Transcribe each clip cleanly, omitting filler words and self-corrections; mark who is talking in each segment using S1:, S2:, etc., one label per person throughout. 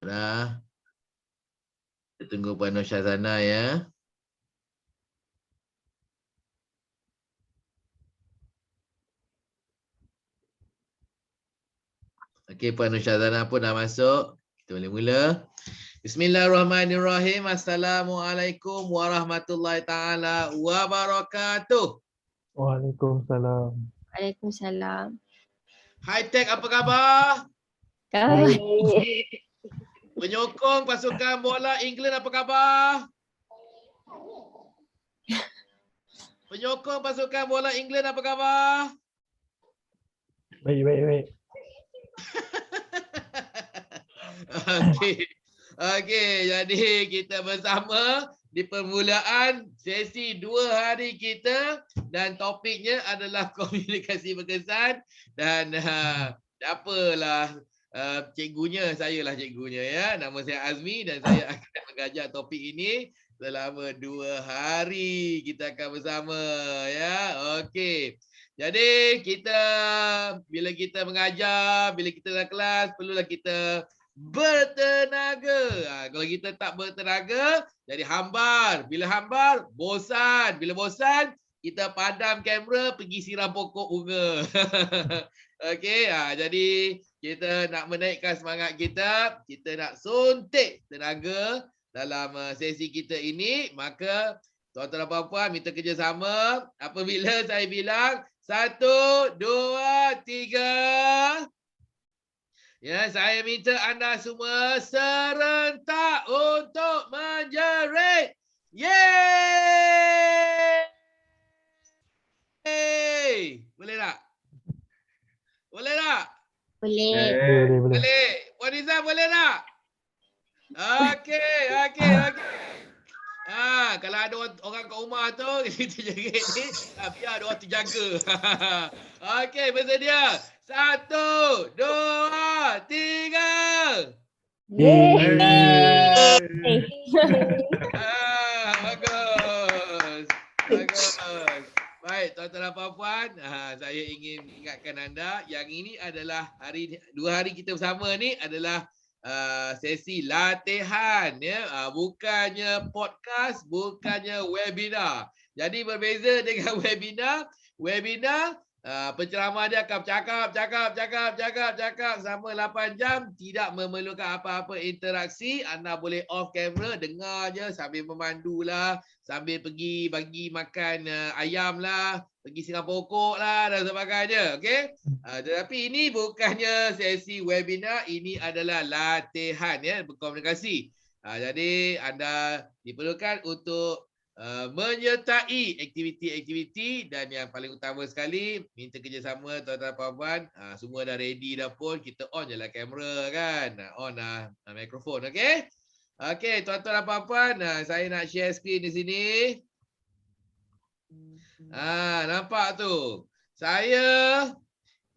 S1: Sekejaplah. Kita tunggu Puan Nur Syazana ya. Okey, Puan Nur Syazana pun dah masuk. Kita boleh mula. Bismillahirrahmanirrahim. Assalamualaikum warahmatullahi taala wabarakatuh.
S2: Waalaikumsalam.
S3: Waalaikumsalam.
S1: High Tech apa khabar?
S3: Baik.
S1: Penyokong pasukan bola England apa khabar? Penyokong pasukan bola England apa khabar?
S2: Baik.
S1: Okey. Okey, jadi kita bersama di permulaan sesi 2 hari kita dan topiknya adalah komunikasi berkesan dan apalah cikgunya, saya lah cikgunya ya. Nama saya Azmi dan saya akan mengajar topik ini selama 2 hari kita akan bersama ya. Okey. Jadi kita bila kita mengajar, bila kita dalam kelas perlulah kita bertenaga. Kalau kita tak bertenaga, jadi hambar. Bila hambar, bosan. Bila bosan, kita padam kamera, pergi siram pokok bunga. Okey, jadi kita nak menaikkan semangat kita nak suntik tenaga dalam sesi kita ini, maka tuan-tuan dan puan-puan minta kerjasama. Apabila saya bilang 1, 2, 3. Ya, saya minta anda semua serentak untuk menjerit. Yeay! Boleh tak? Boleh tak?
S3: Boleh.
S1: Boleh. Puan Nizam boleh tak? Okey. Kalau ada orang kat rumah tu, kita jerit ni, biar ada orang tu jaga. Okey, bersedia. 1, 2, 3. Bagus. Baik, tuan-tuan dan puan-puan, saya ingin ingatkan anda yang ini adalah 2 hari kita bersama ni adalah sesi latihan ya, bukannya podcast, bukannya webinar. Jadi berbeza dengan webinar penceramah dia akan cakap selama 8 jam, tidak memerlukan apa-apa interaksi. Anda boleh off kamera, dengar je sambil memandu lah, sambil pergi bagi makan ayam lah, pergi siram pokok lah dan sebagainya. Okey. Tetapi ini bukannya sesi webinar, ini adalah latihan ya, berkomunikasi. Jadi anda diperlukan untuk menyertai aktiviti-aktiviti dan yang paling utama sekali minta kerjasama tuan-tuan dan puan-puan. Semua dah ready dah pun, kita on je lah kamera kan, on lah mikrofon. Okey. Okey, tuan-tuan dan puan-puan, saya nak share skrin di sini. Nampak tu. Saya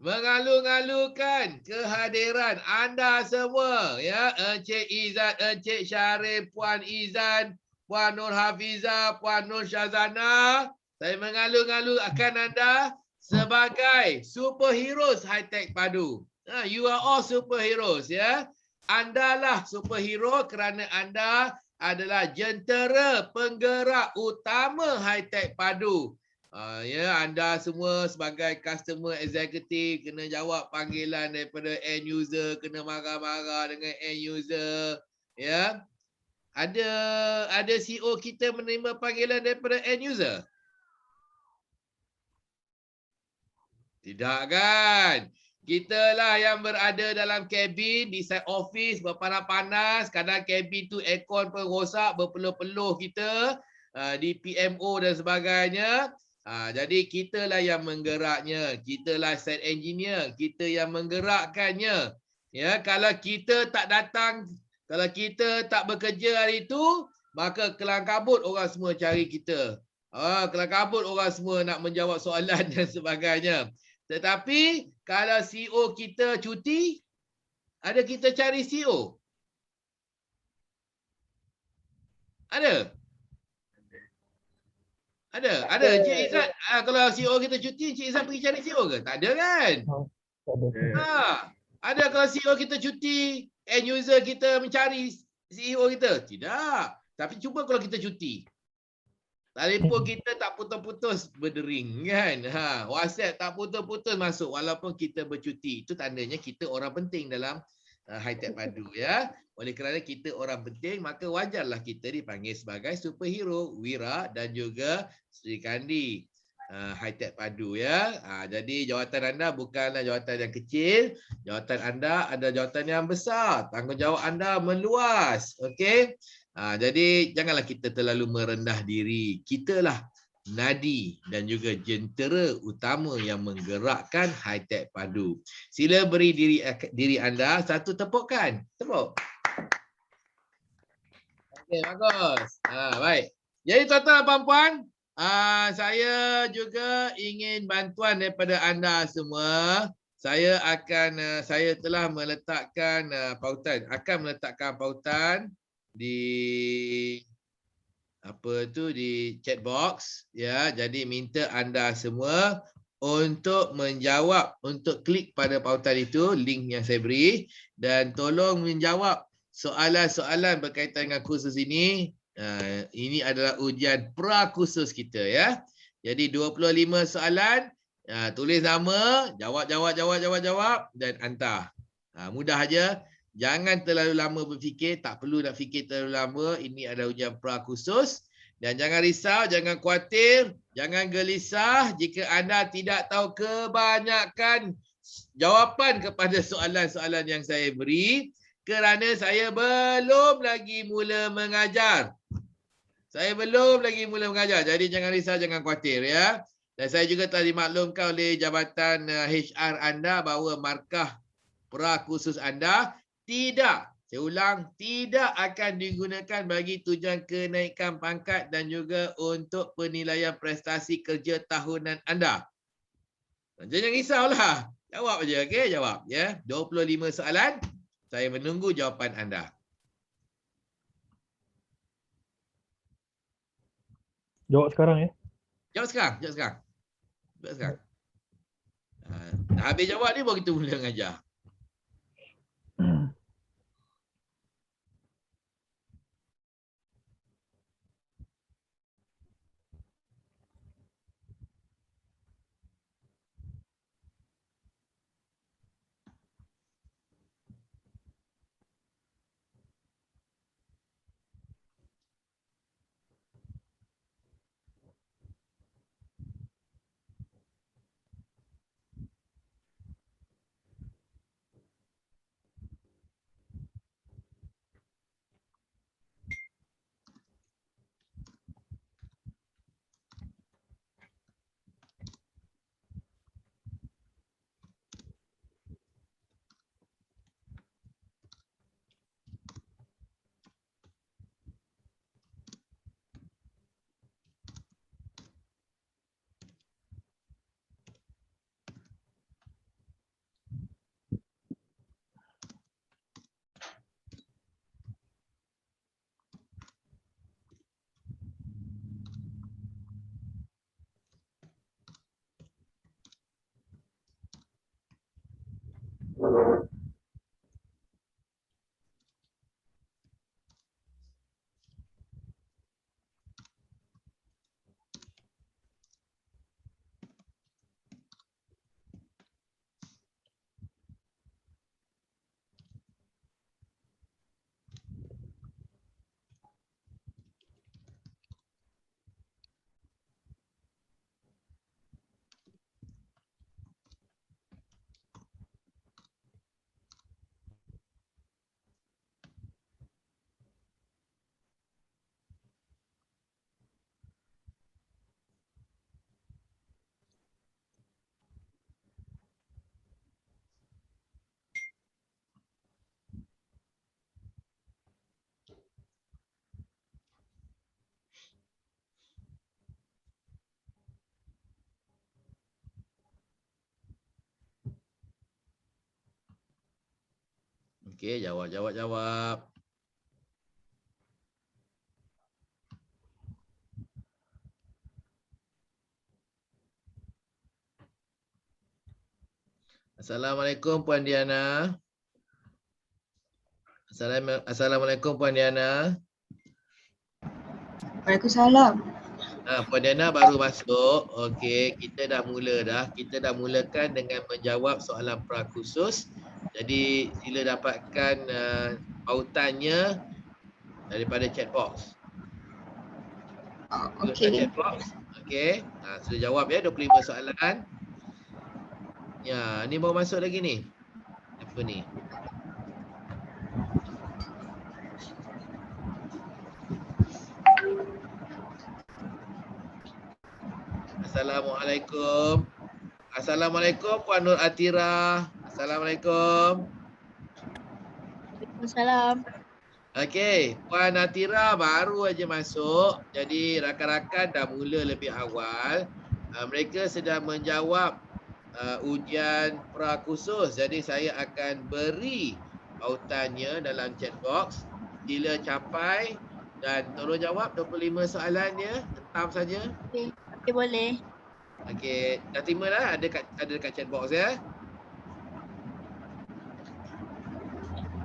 S1: mengalu-alukan kehadiran anda semua ya, Encik Izzat, Encik Syarif, Puan Izan, Puan Nur Hafizah, Puan Nur Syazana. Saya mengalu-alu akan anda sebagai superheroes High Tech Padu. You are all superheroes ya. Anda lah superhero kerana anda adalah jentera penggerak utama High Tech Padu. Ya, anda semua sebagai customer executive kena jawab panggilan daripada end user, kena marah-marah dengan end user ya. Ada CEO kita menerima panggilan daripada end user? Tidak kan? Kita lah yang berada dalam kabin di side office berpanas-panas, kadang kabin tu aircon pun rosak, berpeluh-peluh kita di PMO dan sebagainya. Jadi kita lah yang menggeraknya, kita lah site engineer, kita yang menggerakkannya. Ya, kalau kita tak datang, kalau kita tak bekerja hari itu, maka kelang kabut orang semua cari kita. Kelang kabut orang semua nak menjawab soalan dan sebagainya. Tetapi kalau CEO kita cuti, ada kita cari CEO? Ada? Ada. Encik Izzat, kalau CEO kita cuti, Encik Izzat pergi cari CEO ke? Tak ada kan?
S2: Tak ada.
S1: Ada kalau CEO kita cuti, end user kita mencari CEO kita? Tidak. Tapi cuba kalau kita cuti. Telefon kita tak putus-putus berdering kan. WhatsApp tak putus-putus masuk walaupun kita bercuti. Itu tandanya kita orang penting dalam High-Tech Padu ya. Oleh kerana kita orang penting, maka wajarlah kita dipanggil sebagai superhero Wira dan juga Sri Kandi. High-Tech Padu ya. Jadi jawatan anda bukanlah jawatan yang kecil, jawatan anda ada jawatan yang besar. Tanggungjawab anda meluas. Okey. Jadi janganlah kita terlalu merendah diri. Kitalah nadi dan juga jentera utama yang menggerakkan High-Tech Padu. Sila beri diri anda satu tepukan. Tepuk. Okey, bagus. Baik. Jadi tuan-tuan dan puan-puan, saya juga ingin bantuan daripada anda semua. Saya telah meletakkan pautan di chat box ya. Jadi minta anda semua untuk menjawab, untuk klik pada pautan itu, link yang saya beri, dan tolong menjawab soalan-soalan berkaitan dengan kursus ini. Ini adalah ujian pra-kursus kita ya. Jadi 25 soalan, tulis nama, jawab dan hantar. Mudah aja. Jangan terlalu lama berfikir, tak perlu nak fikir terlalu lama. Ini adalah ujian pra-kursus. Dan jangan risau, jangan khawatir, jangan gelisah jika anda tidak tahu kebanyakan jawapan kepada soalan-soalan yang saya beri, kerana saya belum lagi mula mengajar. Jadi jangan risau, jangan khawatir ya. Dan saya juga telah dimaklumkan oleh jabatan HR anda bahawa markah pra-kursus anda tidak akan digunakan bagi tujuan kenaikan pangkat dan juga untuk penilaian prestasi kerja tahunan anda. Jangan risaulah. Jawab aja, okey? Jawab ya. 25 soalan. Saya menunggu jawapan anda.
S2: Jawab sekarang ya.
S1: Jawab sekarang. Dah habis jawab ni baru kita mula mengajar. Okey, jawab. Assalamualaikum Puan Diana. Assalamualaikum Puan Diana.
S3: Waalaikumsalam.
S1: Puan Diana baru masuk. Okey, kita dah mula dah. Kita dah mulakan dengan menjawab soalan prakhusus. Jadi sila dapatkan pautannya daripada chat box. Gunakan chat box. Okey. Sudah jawab ya 25 soalan. Ya, ni baru masuk lagi ni. Apa ni? Assalamualaikum. Assalamualaikum Puan Nur Atira. Assalamualaikum.
S3: Waalaikumsalam.
S1: Okey, Puan Atira baru aja masuk. Jadi rakan-rakan dah mula lebih awal. Mereka sedang menjawab ujian prakhusus. Jadi saya akan beri pautannya dalam chat box. Sila capai dan tolong jawab 25 soalannya. Hentam saja.
S3: Okey, boleh.
S1: Okey, dah terima dah? Ada dekat chat box ya?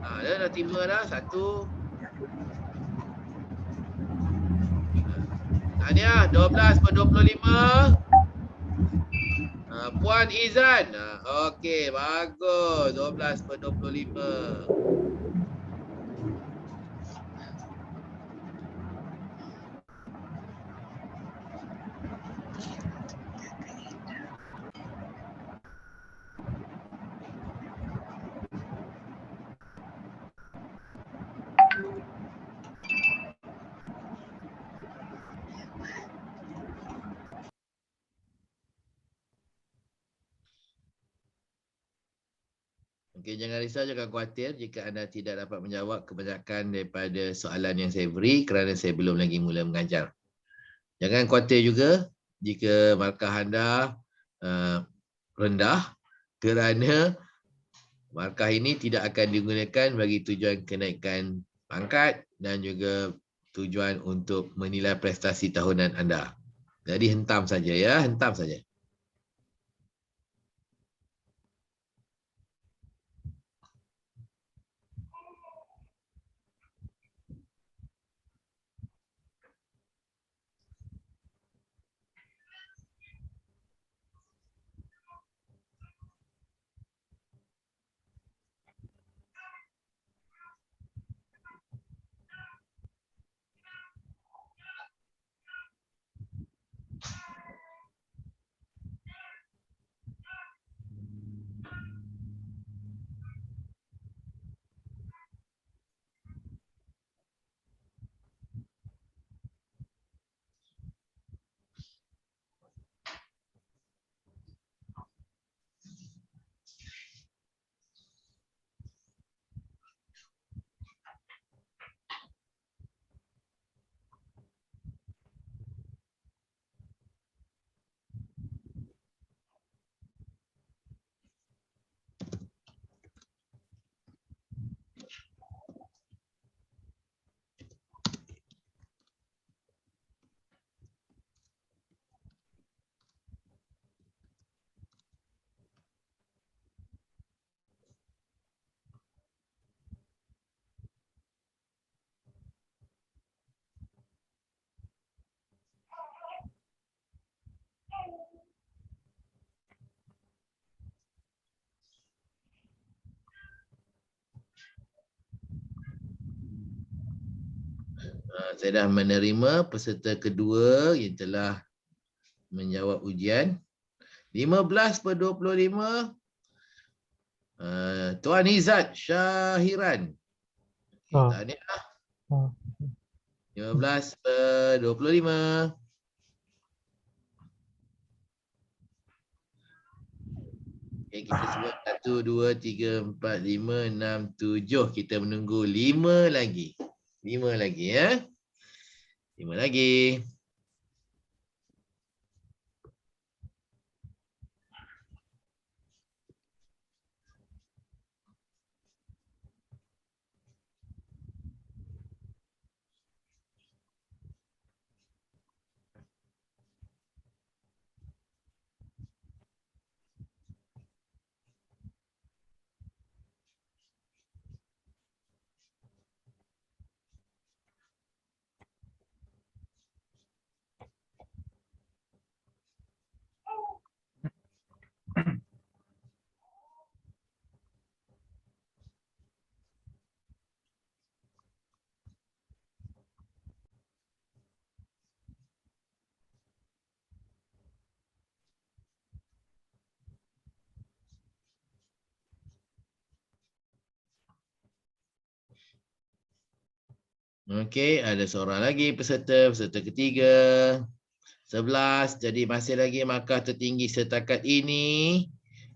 S1: Dah terima dah. Satu. Tahniah, 12/25. Puan Izan. Okey, bagus. 12/25. Okey, jangan risau, jangan khawatir jika anda tidak dapat menjawab kebanyakan daripada soalan yang saya beri kerana saya belum lagi mula mengajar. Jangan khawatir juga jika markah anda rendah kerana markah ini tidak akan digunakan bagi tujuan kenaikan pangkat dan juga tujuan untuk menilai prestasi tahunan anda. Jadi hentam saja ya, hentam saja. Saya dah menerima peserta kedua yang telah menjawab ujian. 15/25. Tuan Izzat Syahiran. Tahniah. 15/25. Okay, kita sebut 1, 2, 3, 4, 5, 6, 7. Kita menunggu 5 lagi. 5 lagi ya. 5 lagi. Okey, ada seorang lagi peserta ketiga. 11. Jadi masih lagi markah tertinggi setakat ini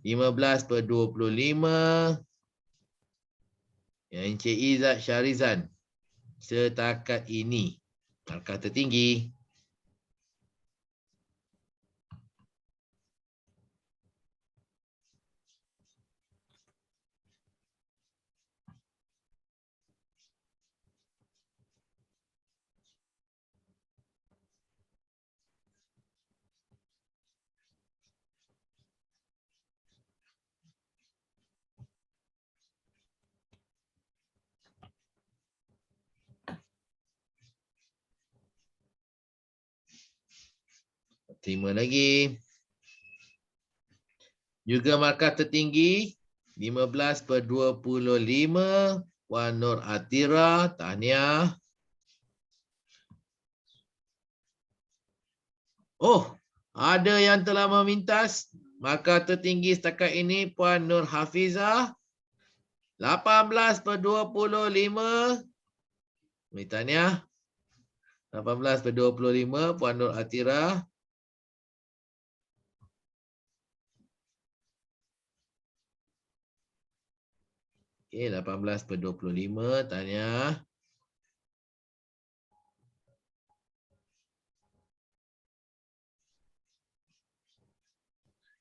S1: 15/25. Yang Encik Izzat Syarizan setakat ini markah tertinggi. Terima lagi. Juga markah tertinggi 15/25 Puan Nur Atira, tahniah. Oh, ada yang telah memintas markah tertinggi setakat ini Puan Nur Hafizah 18/25. Tahniah. 18/25 Puan Nur Atira. Okey, 18/25, tahniah.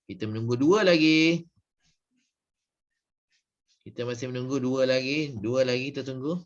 S1: Kita menunggu dua lagi. Kita masih menunggu dua lagi. Dua lagi kita tunggu.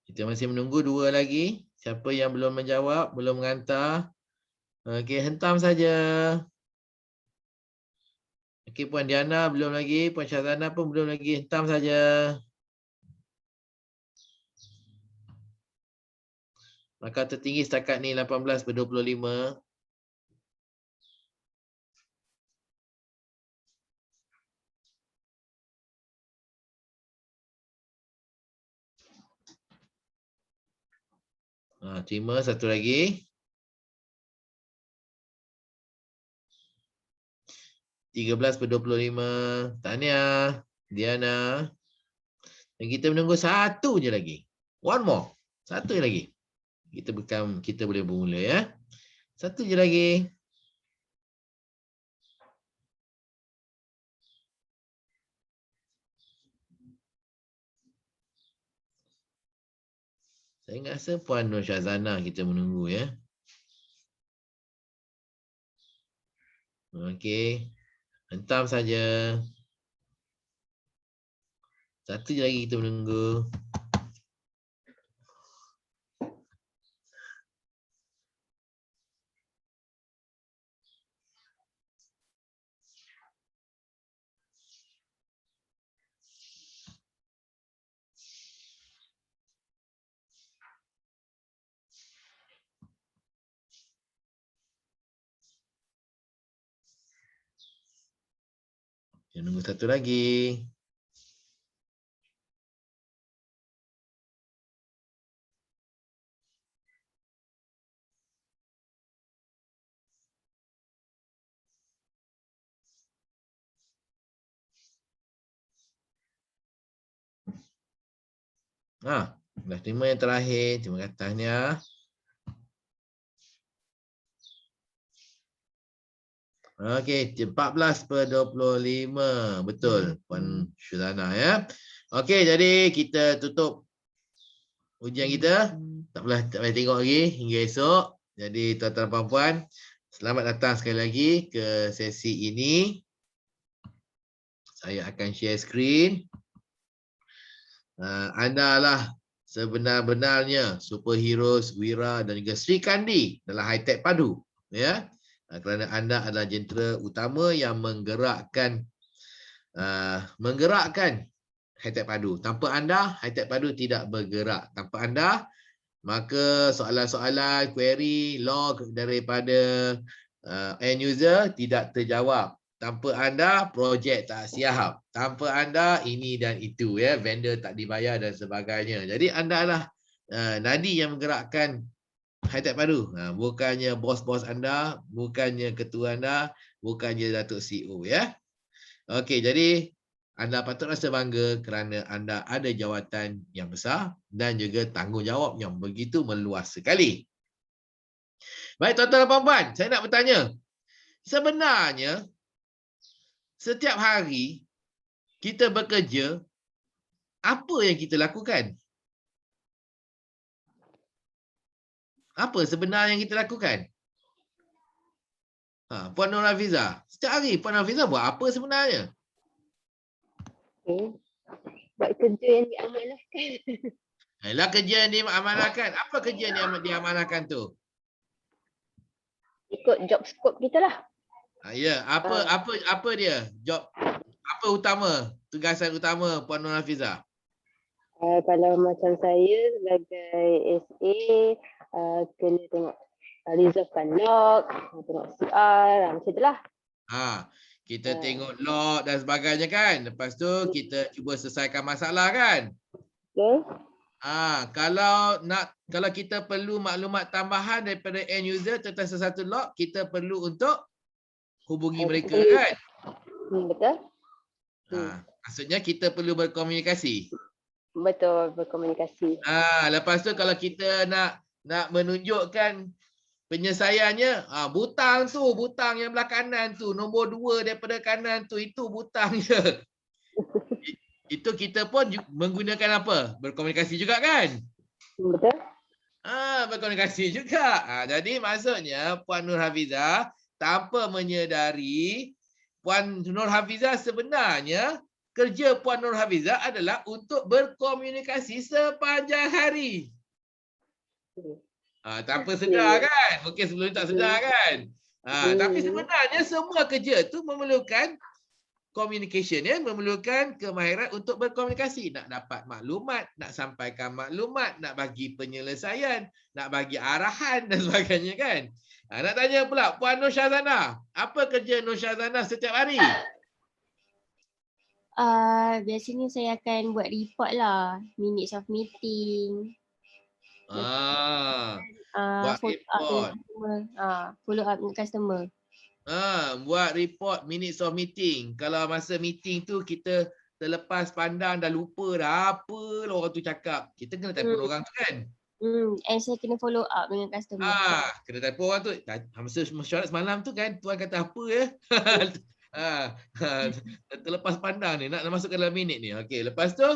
S1: Kita masih menunggu dua lagi. Siapa yang belum menjawab, belum menghantar. Okey, hentam saja. Okey, Puan Diana belum lagi. Puan Syazana pun belum lagi. Hentam saja. Markah tertinggi setakat ni 18/25. Terima satu lagi. 13/25. Tahniah, Diana. Dan kita menunggu satu je lagi. One more. Satu je lagi. Kita boleh bermula ya. Satu je lagi. Saya rasa Puan Nur Syazana kita menunggu ya. Okey. Hentam saja. Satu je lagi kita menunggu. Kita menunggu satu lagi. Dah terima yang terakhir. Terima kasih, tahniah. Okey, 14/25. Betul, Puan Syazana ya. Okey, jadi kita tutup ujian kita. Tak boleh tengok lagi hingga esok. Jadi tuan-tuan dan puan-puan, Selamat datang sekali lagi ke sesi ini. Saya akan share screen. Anda lah sebenar-benarnya superhero Wira dan juga Sri Kandi dalam High-Tech Padu. Ya, kerana anda adalah jentera utama yang menggerakkan High-Tech Padu. Tanpa anda, High-Tech Padu tidak bergerak. Tanpa anda, maka soalan-soalan, query, log daripada end user tidak terjawab. Tanpa anda, projek tak siap. Tanpa anda, ini dan itu, ya, vendor tak dibayar dan sebagainya. Jadi anda adalah nadi yang menggerakkan High-Tech Padu. Bukannya bos-bos anda, bukannya ketua anda, bukannya Datuk CEO, ya. Okey, jadi anda patut rasa bangga kerana anda ada jawatan yang besar dan juga tanggungjawab yang begitu meluas sekali. Baik tuan-tuan dan puan-puan, saya nak bertanya. Sebenarnya setiap hari kita bekerja, apa yang kita lakukan? Apa sebenarnya yang kita lakukan? Puan Nur Hafiza, setiap hari Puan Nur Hafiza buat apa sebenarnya?
S4: Buat kerja yang diamanahkan.
S1: Ialah kerja yang diamanahkan. Apa kerja yang diamanahkan tu?
S4: Ikut job scope kita lah.
S1: Ya, apa dia? Job apa utama? Tugasan utama Puan Nur Hafiza?
S4: Kalau macam saya sebagai SA, kena tengok reservekan log, tengok CR, macam itulah.
S1: Kita tengok log dan sebagainya kan. Lepas tu kita cuba selesaikan masalah kan.
S4: Okay.
S1: Kalau kita perlu maklumat tambahan daripada end user tentang sesuatu log, kita perlu untuk hubungi mereka kan.
S4: Betul.
S1: Maksudnya kita perlu berkomunikasi.
S4: Betul, berkomunikasi.
S1: Lepas tu kalau kita nak menunjukkan penyelesaiannya, butang yang belah kanan tu, nombor 2 daripada kanan tu, itu butang je. Itu kita pun menggunakan apa? Berkomunikasi juga kan?
S4: Betul.
S1: Berkomunikasi juga. Jadi maksudnya Puan Nur Hafiza tanpa menyedari, Puan Nur Hafiza sebenarnya kerja Puan Nur Hafiza adalah untuk berkomunikasi sepanjang hari. Tanpa sedar kan? Mungkin sebelum tak sedar kan? Tapi sebenarnya semua kerja tu memerlukan communication, ya, memerlukan kemahiran untuk berkomunikasi, nak dapat maklumat, nak sampaikan maklumat, nak bagi penyelesaian, nak bagi arahan dan sebagainya kan. Nak tanya pula Puan Nur Syazana, apa kerja Nur Syazana setiap hari?
S5: Biasanya saya akan buat report lah, minutes of meeting.
S1: Buat report.
S5: Follow up dengan customer.
S1: Buat report minutes of meeting. Kalau masa meeting tu kita terlepas pandang, dah lupa dah apa lah orang tu cakap, kita kena telefon orang tu kan.
S5: And saya kena follow up dengan customer.
S1: Kena telefon orang tu. Masa mesyuarat semalam tu kan, tuan kata apa ya? Terlepas pandang ni, nak masuk ke dalam minit ni. Okey, lepas tu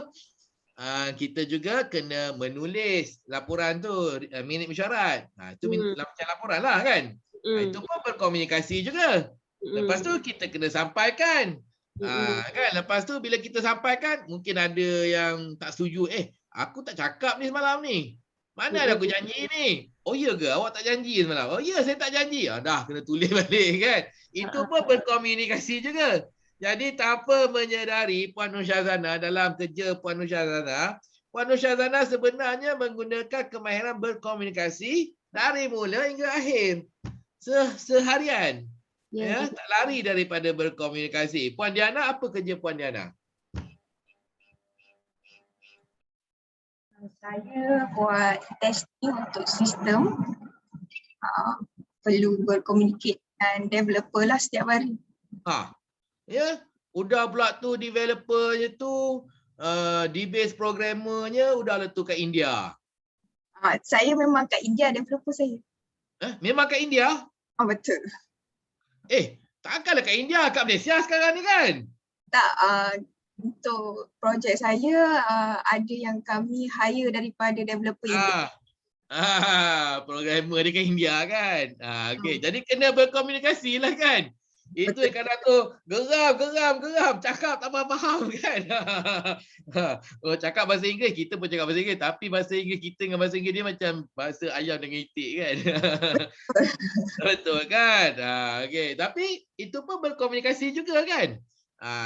S1: kita juga kena menulis laporan tu, minit mesyuarat. Itu macam laporan lah kan. Itu pun berkomunikasi juga. Lepas tu kita kena sampaikan. Kan, lepas tu bila kita sampaikan, mungkin ada yang tak setuju. Aku tak cakap ni semalam ni. Mana ada aku janji ni? Oh ya ke? Awak tak janji semalam? Oh ya, saya tak janji. Dah kena tulis balik kan. Itu pun berkomunikasi juga. Jadi tanpa menyedari Puan Nur Syazana dalam kerja Puan Nur Syazana sebenarnya menggunakan kemahiran berkomunikasi dari mula hingga akhir. Seharian. Ya, tak lari daripada berkomunikasi. Puan Diana, apa kerja Puan Diana?
S3: Saya buat testing untuk sistem. Perlu berkomunikasi dengan developer lah setiap hari.
S1: Ya, udah pula tu developernya tu, DBase programmernya udah letup kat India.
S3: Saya memang kat India developer saya.
S1: Memang kat India?
S3: Betul.
S1: Takkanlah kat India, kat Malaysia sekarang ni kan?
S3: Tak, untuk projek saya ada yang kami hire daripada developer India.
S1: Programmer dia kan India kan. Okey, jadi kena berkomunikasi lah kan. Itu kadang tu geram, cakap tak faham kan. Oh, cakap bahasa Inggeris, kita pun cakap bahasa Inggeris, tapi bahasa Inggeris kita dengan bahasa Inggeris dia macam bahasa ayam dengan itik kan. Betul kan? Okey, tapi itu pun berkomunikasi juga kan.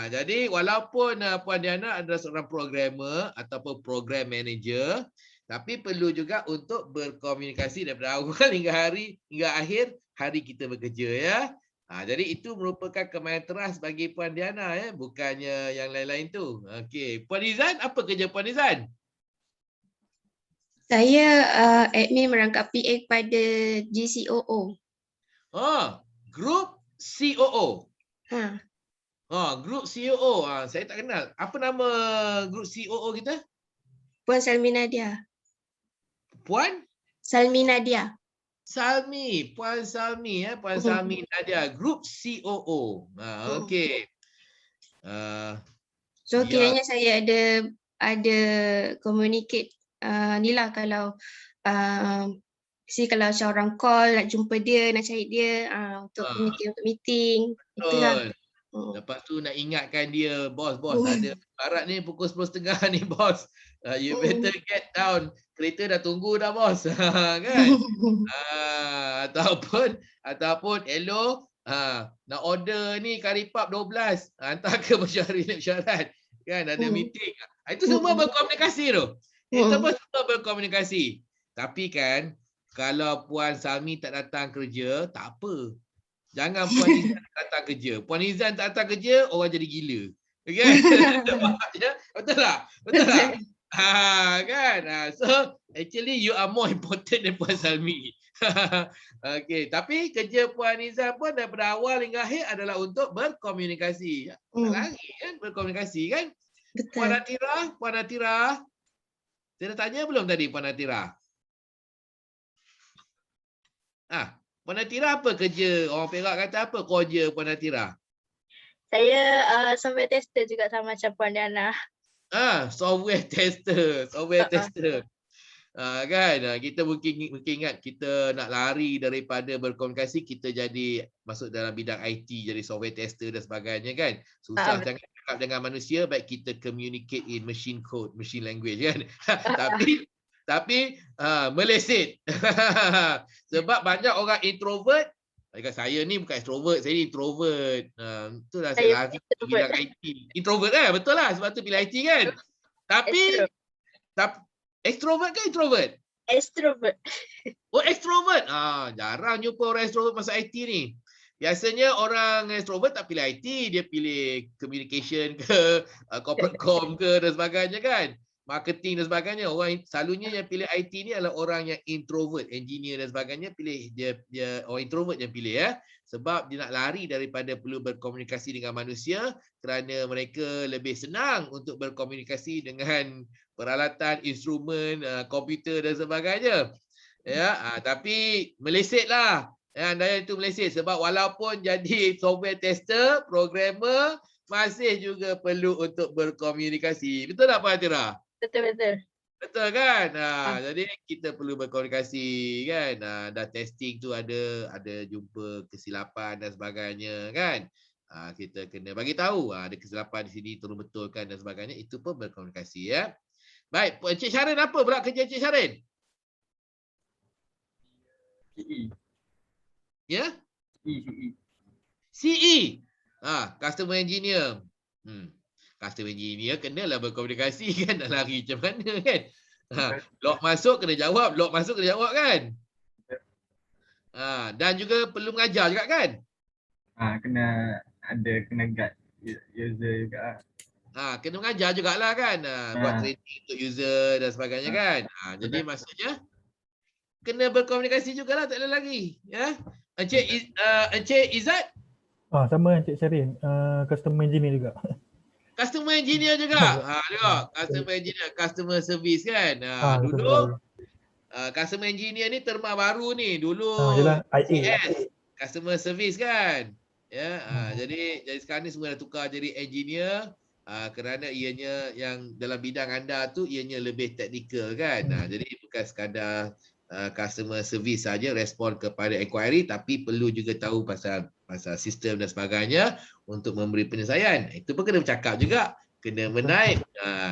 S1: Jadi walaupun Puan Diana adalah seorang programmer ataupun program manager, tapi perlu juga untuk berkomunikasi daripada awal hingga akhir hari kita bekerja ya. Jadi itu merupakan kemahiran teras bagi Puan Diana ya, bukannya yang lain-lain tu. Okey, Puan Izan, apa kerja Puan Izan?
S5: Saya admin merangkap PA kepada GCOO.
S1: Group COO.
S5: Ha,
S1: Group COO. Saya tak kenal. Apa nama group COO kita?
S5: Puan Salmi Nadia.
S1: Puan
S5: Salmi Nadia.
S1: Salmi, Puan Salmi Puan Salmi Nadia, Group COO. Okey.
S5: So
S1: Ya.
S5: kiranya saya ada communicate ni lah kalau kalau seorang call nak jumpa dia, nak cari dia untuk communicate untuk meeting. Itulah.
S1: Lepas tu nak ingatkan dia, bos ada barat ni pukul 10.30 ni bos. You better get down. Kereta dah tunggu dah bos. Kan? Ataupun hello, nak order ni kari pap 12. Hantar ke mesyuarat. Kan ada meeting. Itu semua berkomunikasi tu. Itu pun semua berkomunikasi. Tapi kan kalau Puan Salmi tak datang kerja, tak apa. Jangan Puan Izan datang kerja. Puan Izan tak datang kerja, orang jadi gila. Okay? Betul tak? Betul tak? Kan? So, actually you are more important than Puan Salmi. Okay. Tapi kerja Puan Izan pun daripada awal hingga akhir adalah untuk berkomunikasi. Tak lari kan? Berkomunikasi kan?
S5: Betul.
S1: Puan Atira. Saya dah tanya belum tadi Puan Atira? Puan Atira apa kerja? Orang Perak kata apa kerja Puan Atira?
S6: Saya software tester juga sama macam Puan Diana.
S1: Software tester. Kan kita mungkin ingat kita nak lari daripada berkomunikasi, kita jadi masuk dalam bidang IT jadi software tester dan sebagainya kan. Susah jangan cakap dengan manusia, baik kita communicate in machine code, machine language kan. Tapi meleset. Sebab banyak orang introvert. Saya ni bukan extrovert, saya ni introvert. Itulah saya lari bidang IT. Introvert kan? Betul lah, sebab tu pilih IT kan. Tapi extrovert ke introvert?
S6: Extrovert.
S1: Oh, extrovert. Jarang jumpa orang extrovert masuk IT ni. Biasanya orang extrovert tak pilih IT, dia pilih communication ke, corporate com ke dan sebagainya kan. Marketing dan sebagainya. Orang selalunya yang pilih IT ni adalah orang yang introvert, engineer dan sebagainya, pilih dia orang introvert yang pilih ya. Sebab dia nak lari daripada perlu berkomunikasi dengan manusia kerana mereka lebih senang untuk berkomunikasi dengan peralatan, instrumen, komputer dan sebagainya. Ya, tapi melesetlah. Anda itu meleset sebab walaupun jadi software tester, programmer, masih juga perlu untuk berkomunikasi. Betul tak Puan Atira?
S6: Betul.
S1: Betul kan? Jadi kita perlu berkomunikasi kan. Dah testing tu ada jumpa kesilapan dan sebagainya kan. Kita kena bagi tahu ada kesilapan di sini, tolong betulkan dan sebagainya. Itu pun berkomunikasi ya. Baik, Encik Syarin apa pula kerja Encik Syarin?
S7: CE.
S1: Ya?
S7: CE.
S1: CE. Customer Engineer. Customer Engineer kenalah berkomunikasi kan, nak lari macam mana kan. Log masuk kena jawab, kan. Dan juga perlu mengajar juga kan.
S7: Kena guide user juga.
S1: Kena mengajar jugalah kan. Buat training untuk user dan sebagainya kan. Jadi maksudnya kena berkomunikasi jugalah, tak ada lagi. Ya. Encik Izzat?
S2: Sama Encik Syarin, customer engineer juga.
S1: Customer engineer juga. Customer engineer, customer service kan. Dulu customer engineer ni terma baru ni. Dulu CS, customer service kan. Ya, jadi sekarang ni semua dah tukar jadi engineer kerana ianya yang dalam bidang anda tu ianya lebih teknikal kan. Jadi bukan sekadar customer service saja, respon kepada inquiry, tapi perlu juga tahu pasal sistem dan sebagainya untuk memberi penyelesaian. Itu pun kena bercakap juga, kena menaip,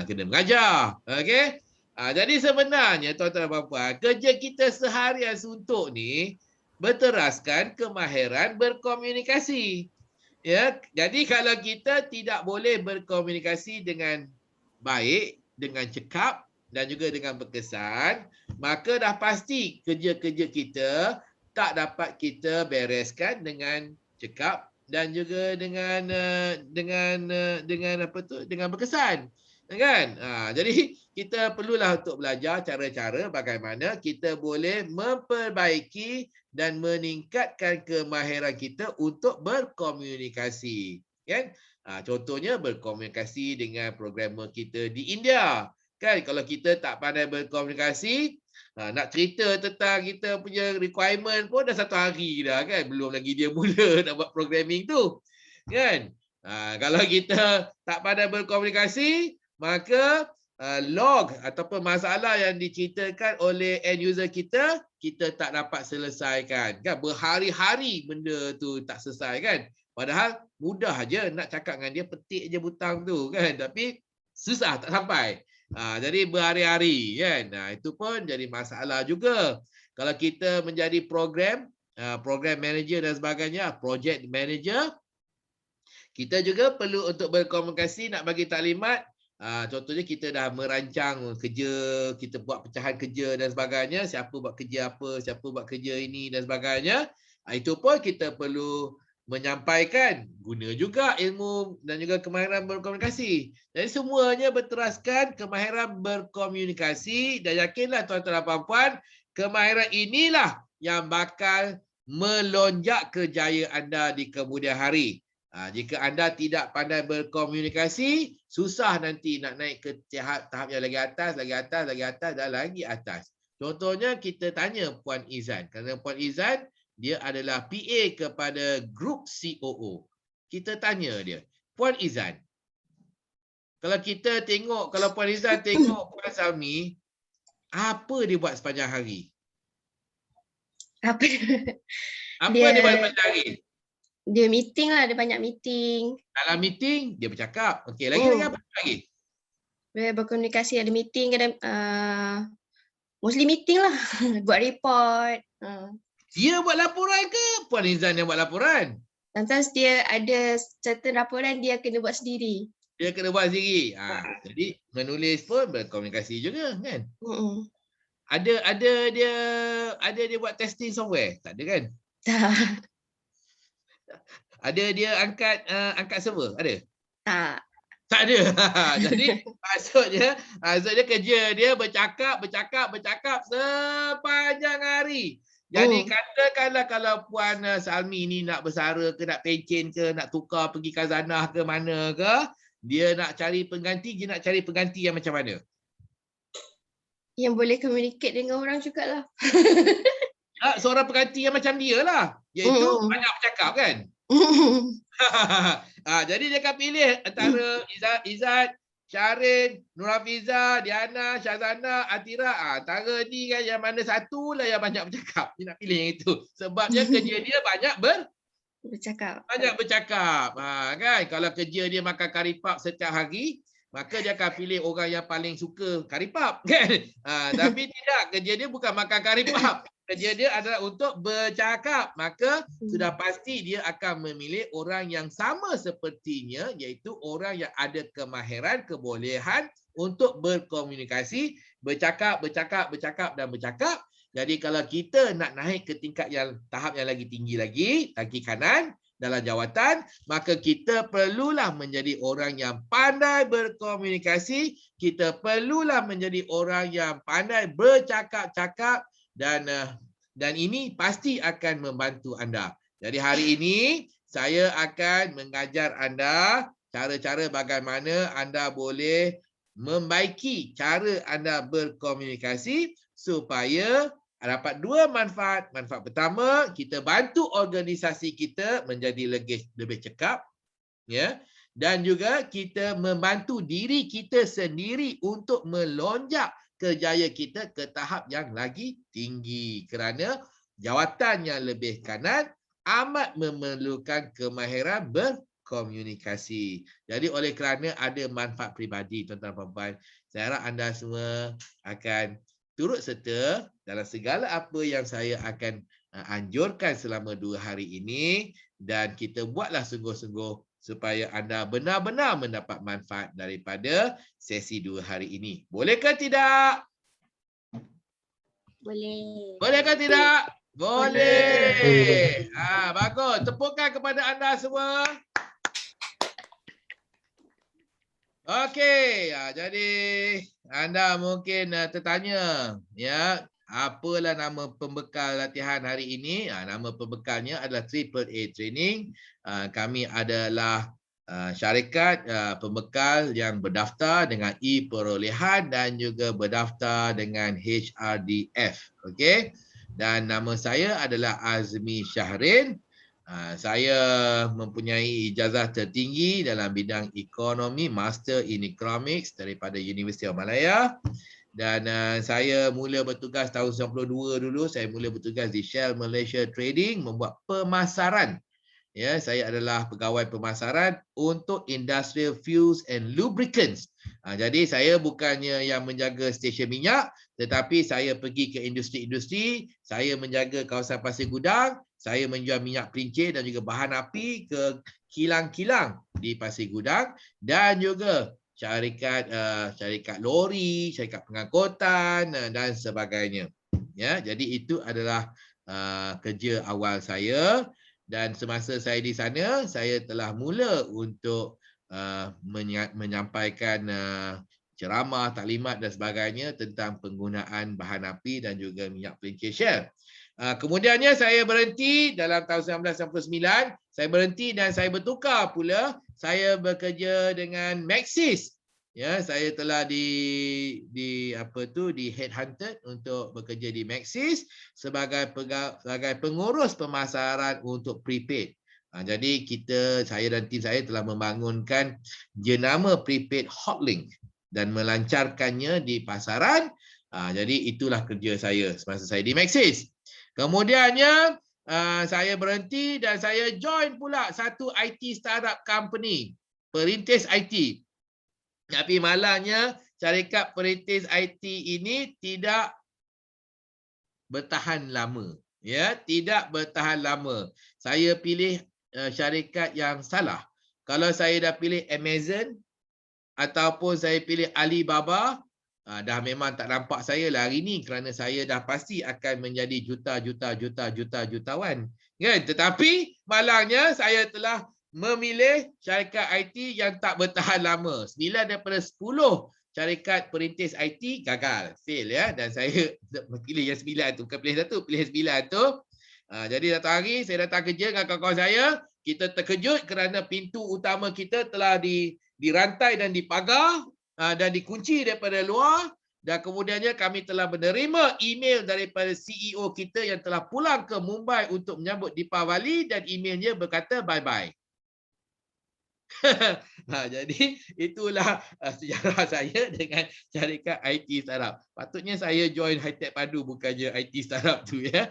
S1: kena mengajar. Okey. Jadi sebenarnya tuan-tuan dan puan-puan, kerja kita seharian suntuk ni berteraskan kemahiran berkomunikasi. Ya, jadi kalau kita tidak boleh berkomunikasi dengan baik, dengan cekap dan juga dengan berkesan, maka dah pasti kerja-kerja kita tak dapat kita bereskan dengan cekap dan juga dengan berkesan, kan? Jadi kita perlulah untuk belajar cara-cara bagaimana kita boleh memperbaiki dan meningkatkan kemahiran kita untuk berkomunikasi, kan? Contohnya berkomunikasi dengan programmer kita di India, kan? Kalau kita tak pandai berkomunikasi, nak cerita tentang kita punya requirement pun dah 1 hari dah, kan? Belum lagi dia mula nak buat programming tu, kan? Kalau kita tak pandai berkomunikasi, maka log ataupun masalah yang diceritakan oleh end user kita tak dapat selesaikan, kan? Berhari-hari benda tu tak selesai, kan? Padahal mudah aja nak cakap dengan dia, petik je butang tu, kan? Tapi susah, tak sampai. Jadi berhari-hari, kan? Itu pun jadi masalah juga. Kalau kita menjadi program manager dan sebagainya, project manager, kita juga perlu untuk berkomunikasi, nak bagi taklimat. Contohnya kita dah merancang kerja, kita buat pecahan kerja dan sebagainya, siapa buat kerja apa, siapa buat kerja ini dan sebagainya. Itu pun kita perlu menyampaikan, guna juga ilmu dan juga kemahiran berkomunikasi. Jadi semuanya berteraskan kemahiran berkomunikasi, dan yakinlah tuan-tuan dan puan-puan, kemahiran inilah yang bakal melonjak kejayaan anda di kemudian hari. Jika anda tidak pandai berkomunikasi, susah nanti nak naik ke tahap yang lagi atas, dan lagi atas. Contohnya kita tanya Puan Izan, kerana Puan Izan dia adalah PA kepada grup COO. Kita tanya dia, Puan Izan, kalau Puan Izan tengok Puan Salmi, apa dia buat sepanjang hari? Apa dia buat sepanjang hari?
S5: Dia meeting lah, dia banyak meeting.
S1: Dalam meeting, dia bercakap. Okey, lagi apa lagi?
S5: Dia berkomunikasi, ada meeting, kadang mostly meeting lah. Buat report.
S1: Dia buat laporan ke Puan Izan yang buat laporan?
S5: Sometimes dia ada certain laporan dia kena buat sendiri.
S1: Dia kena buat sendiri. Jadi menulis pun berkomunikasi juga, kan? Ada dia buat testing software? Tak ada, kan?
S5: Tak.
S1: Ada dia angkat server? Ada? Tak ada. Jadi maksudnya kerja dia bercakap sepanjang hari. Jadi katakanlah kalau Puan Salmi ni nak bersara ke, nak pencen ke, nak tukar pergi khazanah ke mana ke, dia nak cari pengganti yang macam mana?
S5: Yang boleh communicate dengan orang jugalah.
S1: Seorang pengganti yang macam dia lah. Iaitu banyak bercakap, kan? Jadi dia akan pilih antara Izzat, Syarin, Nurafiza, Diana, Syazana, Atira. Antara ni kan yang mana satu lah yang banyak bercakap. Dia nak pilih yang itu. Sebabnya kerja dia banyak
S5: bercakap.
S1: Banyak bercakap. Kan? Kalau kerja dia makan karipap setiap hari, maka dia akan pilih orang yang paling suka karipap, kan? Tapi tidak, kerja dia bukan makan karipap. Kerja dia adalah untuk bercakap. Maka sudah pasti dia akan memilih orang yang sama sepertinya, iaitu orang yang ada kemahiran, kebolehan untuk berkomunikasi, bercakap. Jadi kalau kita nak naik ke tahap yang lagi tinggi lagi, kaki kanan dalam jawatan, maka kita perlulah menjadi orang yang pandai berkomunikasi, kita perlulah menjadi orang yang pandai bercakap-cakap, dan ini pasti akan membantu anda. Jadi hari ini saya akan mengajar anda cara-cara bagaimana anda boleh membaiki cara anda berkomunikasi supaya dapat 2 manfaat. Manfaat pertama, kita bantu organisasi kita menjadi lebih cekap, ya. Dan juga kita membantu diri kita sendiri untuk melonjak kerjaya kita ke tahap yang lagi tinggi kerana jawatan yang lebih kanan amat memerlukan kemahiran berkomunikasi. Jadi oleh kerana ada manfaat peribadi tuan-tuan dan puan-puan, saya harap anda semua akan turut serta dalam segala apa yang saya akan anjurkan selama 2 hari ini dan kita buatlah sungguh-sungguh supaya anda benar-benar mendapat manfaat daripada sesi 2 hari ini. Boleh ke tidak?
S6: Boleh.
S1: Boleh ke tidak? Boleh. Bagus. Tepukan kepada anda semua. Okey, jadi anda mungkin tertanya, ya, apalah nama pembekal latihan hari ini? Nama pembekalnya adalah AAA Training. Kami adalah syarikat pembekal yang berdaftar dengan e-perolehan dan juga berdaftar dengan HRDF. Okey. Dan nama saya adalah Azmi Syahrin. Saya mempunyai ijazah tertinggi dalam bidang ekonomi, Master in Economics daripada Universiti of Malaya. Dan saya mula bertugas tahun 92 dulu. Saya mula bertugas di Shell Malaysia Trading membuat pemasaran. Ya, saya adalah pegawai pemasaran untuk Industrial Fuels and Lubricants. Jadi saya bukannya yang menjaga stesen minyak, tetapi saya pergi ke industri-industri, saya menjaga kawasan pasir gudang, saya menjual minyak pelincir dan juga bahan api ke kilang-kilang di pasir gudang dan juga syarikat lori, syarikat pengangkutan dan sebagainya. Ya, jadi itu adalah kerja awal saya. Dan semasa saya di sana, saya telah mula untuk menyampaikan ceramah, taklimat dan sebagainya tentang penggunaan bahan api dan juga minyak pelincir Shell. Kemudiannya saya berhenti dalam tahun 1999. Saya berhenti dan saya bertukar pula. Saya bekerja dengan Maxis. Ya, saya telah di headhunted untuk bekerja di Maxis sebagai pengurus pemasaran untuk prepaid. Jadi saya dan tim saya telah membangunkan jenama prepaid Hotlink dan melancarkannya di pasaran. Jadi itulah kerja saya semasa saya di Maxis. Kemudiannya saya berhenti dan saya join pula satu IT startup company, perintis IT. Tapi malangnya syarikat perintis IT ini tidak bertahan lama. Ya, tidak bertahan lama. Saya pilih syarikat yang salah. Kalau saya dah pilih Amazon ataupun saya pilih Alibaba, dah memang tak nampak saya lah hari ni kerana saya dah pasti akan menjadi jutawan. Kan? Tetapi malangnya saya telah memilih syarikat IT yang tak bertahan lama. 9 daripada 10 syarikat perintis IT gagal, fail ya. Dan saya pilih yang 9 tu, bukan pilih satu, pilih 9 tu. Jadi satu hari saya datang kerja dengan kawan-kawan saya, kita terkejut kerana pintu utama kita telah dirantai dan dipagar dan dikunci daripada luar. Dan kemudiannya kami telah menerima email daripada CEO kita yang telah pulang ke Mumbai untuk menyambut Deepavali dan emailnya berkata bye-bye. Jadi itulah sejarah saya dengan syarikat IT startup. Patutnya saya join Hitech Padu bukannya IT startup tu ya.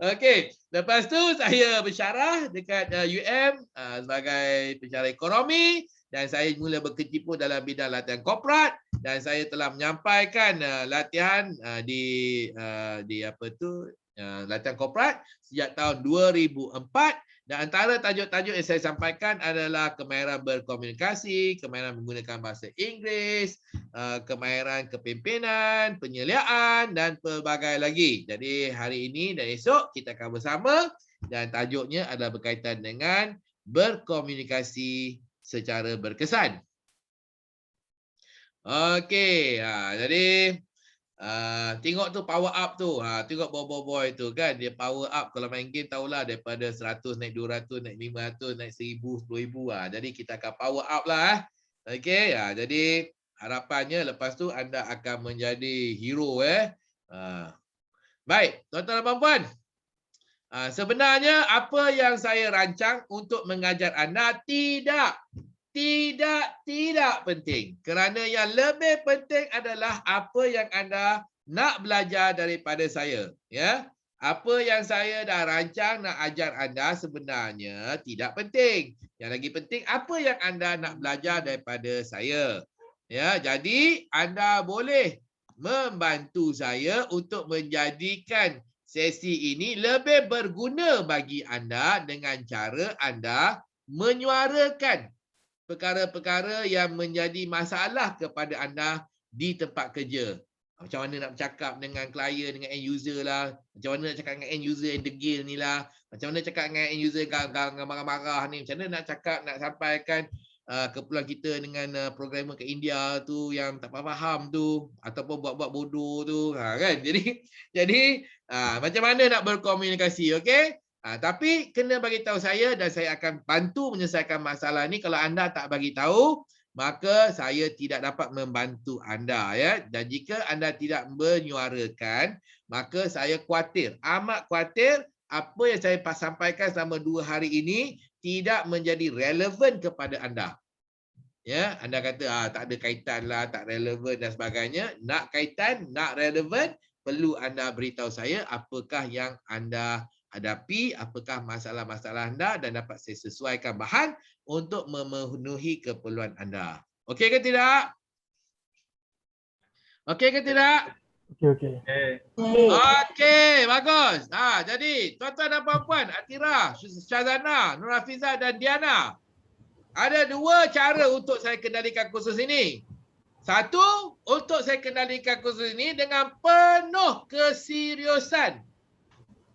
S1: Okey, lepas tu saya bersyarah dekat UM sebagai pensyarah ekonomi dan saya mula berkecimpung dalam bidang latihan korporat dan saya telah menyampaikan latihan di latihan korporat sejak tahun 2004. Dan antara tajuk-tajuk yang saya sampaikan adalah kemahiran berkomunikasi, kemahiran menggunakan bahasa Inggeris, kemahiran kepimpinan, penyeliaan dan pelbagai lagi. Jadi hari ini dan esok kita akan bersama dan tajuknya adalah berkaitan dengan berkomunikasi secara berkesan. Okey, jadi tengok tu power up tu. Tengok boy tu kan. Dia power up kalau main game tahulah daripada 100 naik 200 naik 500 naik 1000 10,000. Jadi kita akan power up lah. Okey. Jadi harapannya lepas tu anda akan menjadi hero Baik, tuan-tuan dan puan-puan. Sebenarnya apa yang saya rancang untuk mengajar anda tidak tidak penting. Kerana yang lebih penting adalah apa yang anda nak belajar daripada saya. Ya, apa yang saya dah rancang nak ajar anda sebenarnya tidak penting. Yang lagi penting apa yang anda nak belajar daripada saya. Ya, jadi anda boleh membantu saya untuk menjadikan sesi ini lebih berguna bagi anda dengan cara anda menyuarakan perkara-perkara yang menjadi masalah kepada anda di tempat kerja. Macam mana nak bercakap dengan klien, dengan end user lah. Macam mana nak cakap dengan end user yang degil ni lah. Macam mana cakap dengan end user yang marah-marah ni. Macam mana nak cakap, nak sampaikan keperluan kita dengan programmer ke India tu yang tak faham tu. Ataupun buat-buat bodoh tu. Kan? Jadi macam mana nak berkomunikasi, okey? Tapi kena bagi tahu saya dan saya akan bantu menyelesaikan masalah ni. Kalau anda tak bagi tahu, maka saya tidak dapat membantu anda, ya. Dan jika anda tidak menyuarakan, maka saya khawatir, amat khawatir apa yang saya sampaikan selama 2 hari ini tidak menjadi relevan kepada anda. Ya, anda kata tak ada kaitan lah, tak relevan dan sebagainya. Nak kaitan, nak relevan, perlu anda beritahu saya apakah yang anda hadapi, apakah masalah-masalah anda dan dapat saya sesuaikan bahan untuk memenuhi keperluan anda. Okey ke tidak? Okey ke tidak?
S2: Okey.
S1: Okey, bagus. Jadi tuan-tuan dan puan-puan, Atira, Syazana, Nur Hafizah dan Diana. Ada 2 cara untuk saya kendalikan kursus ini. Satu, untuk saya kendalikan kursus ini dengan penuh keseriusan.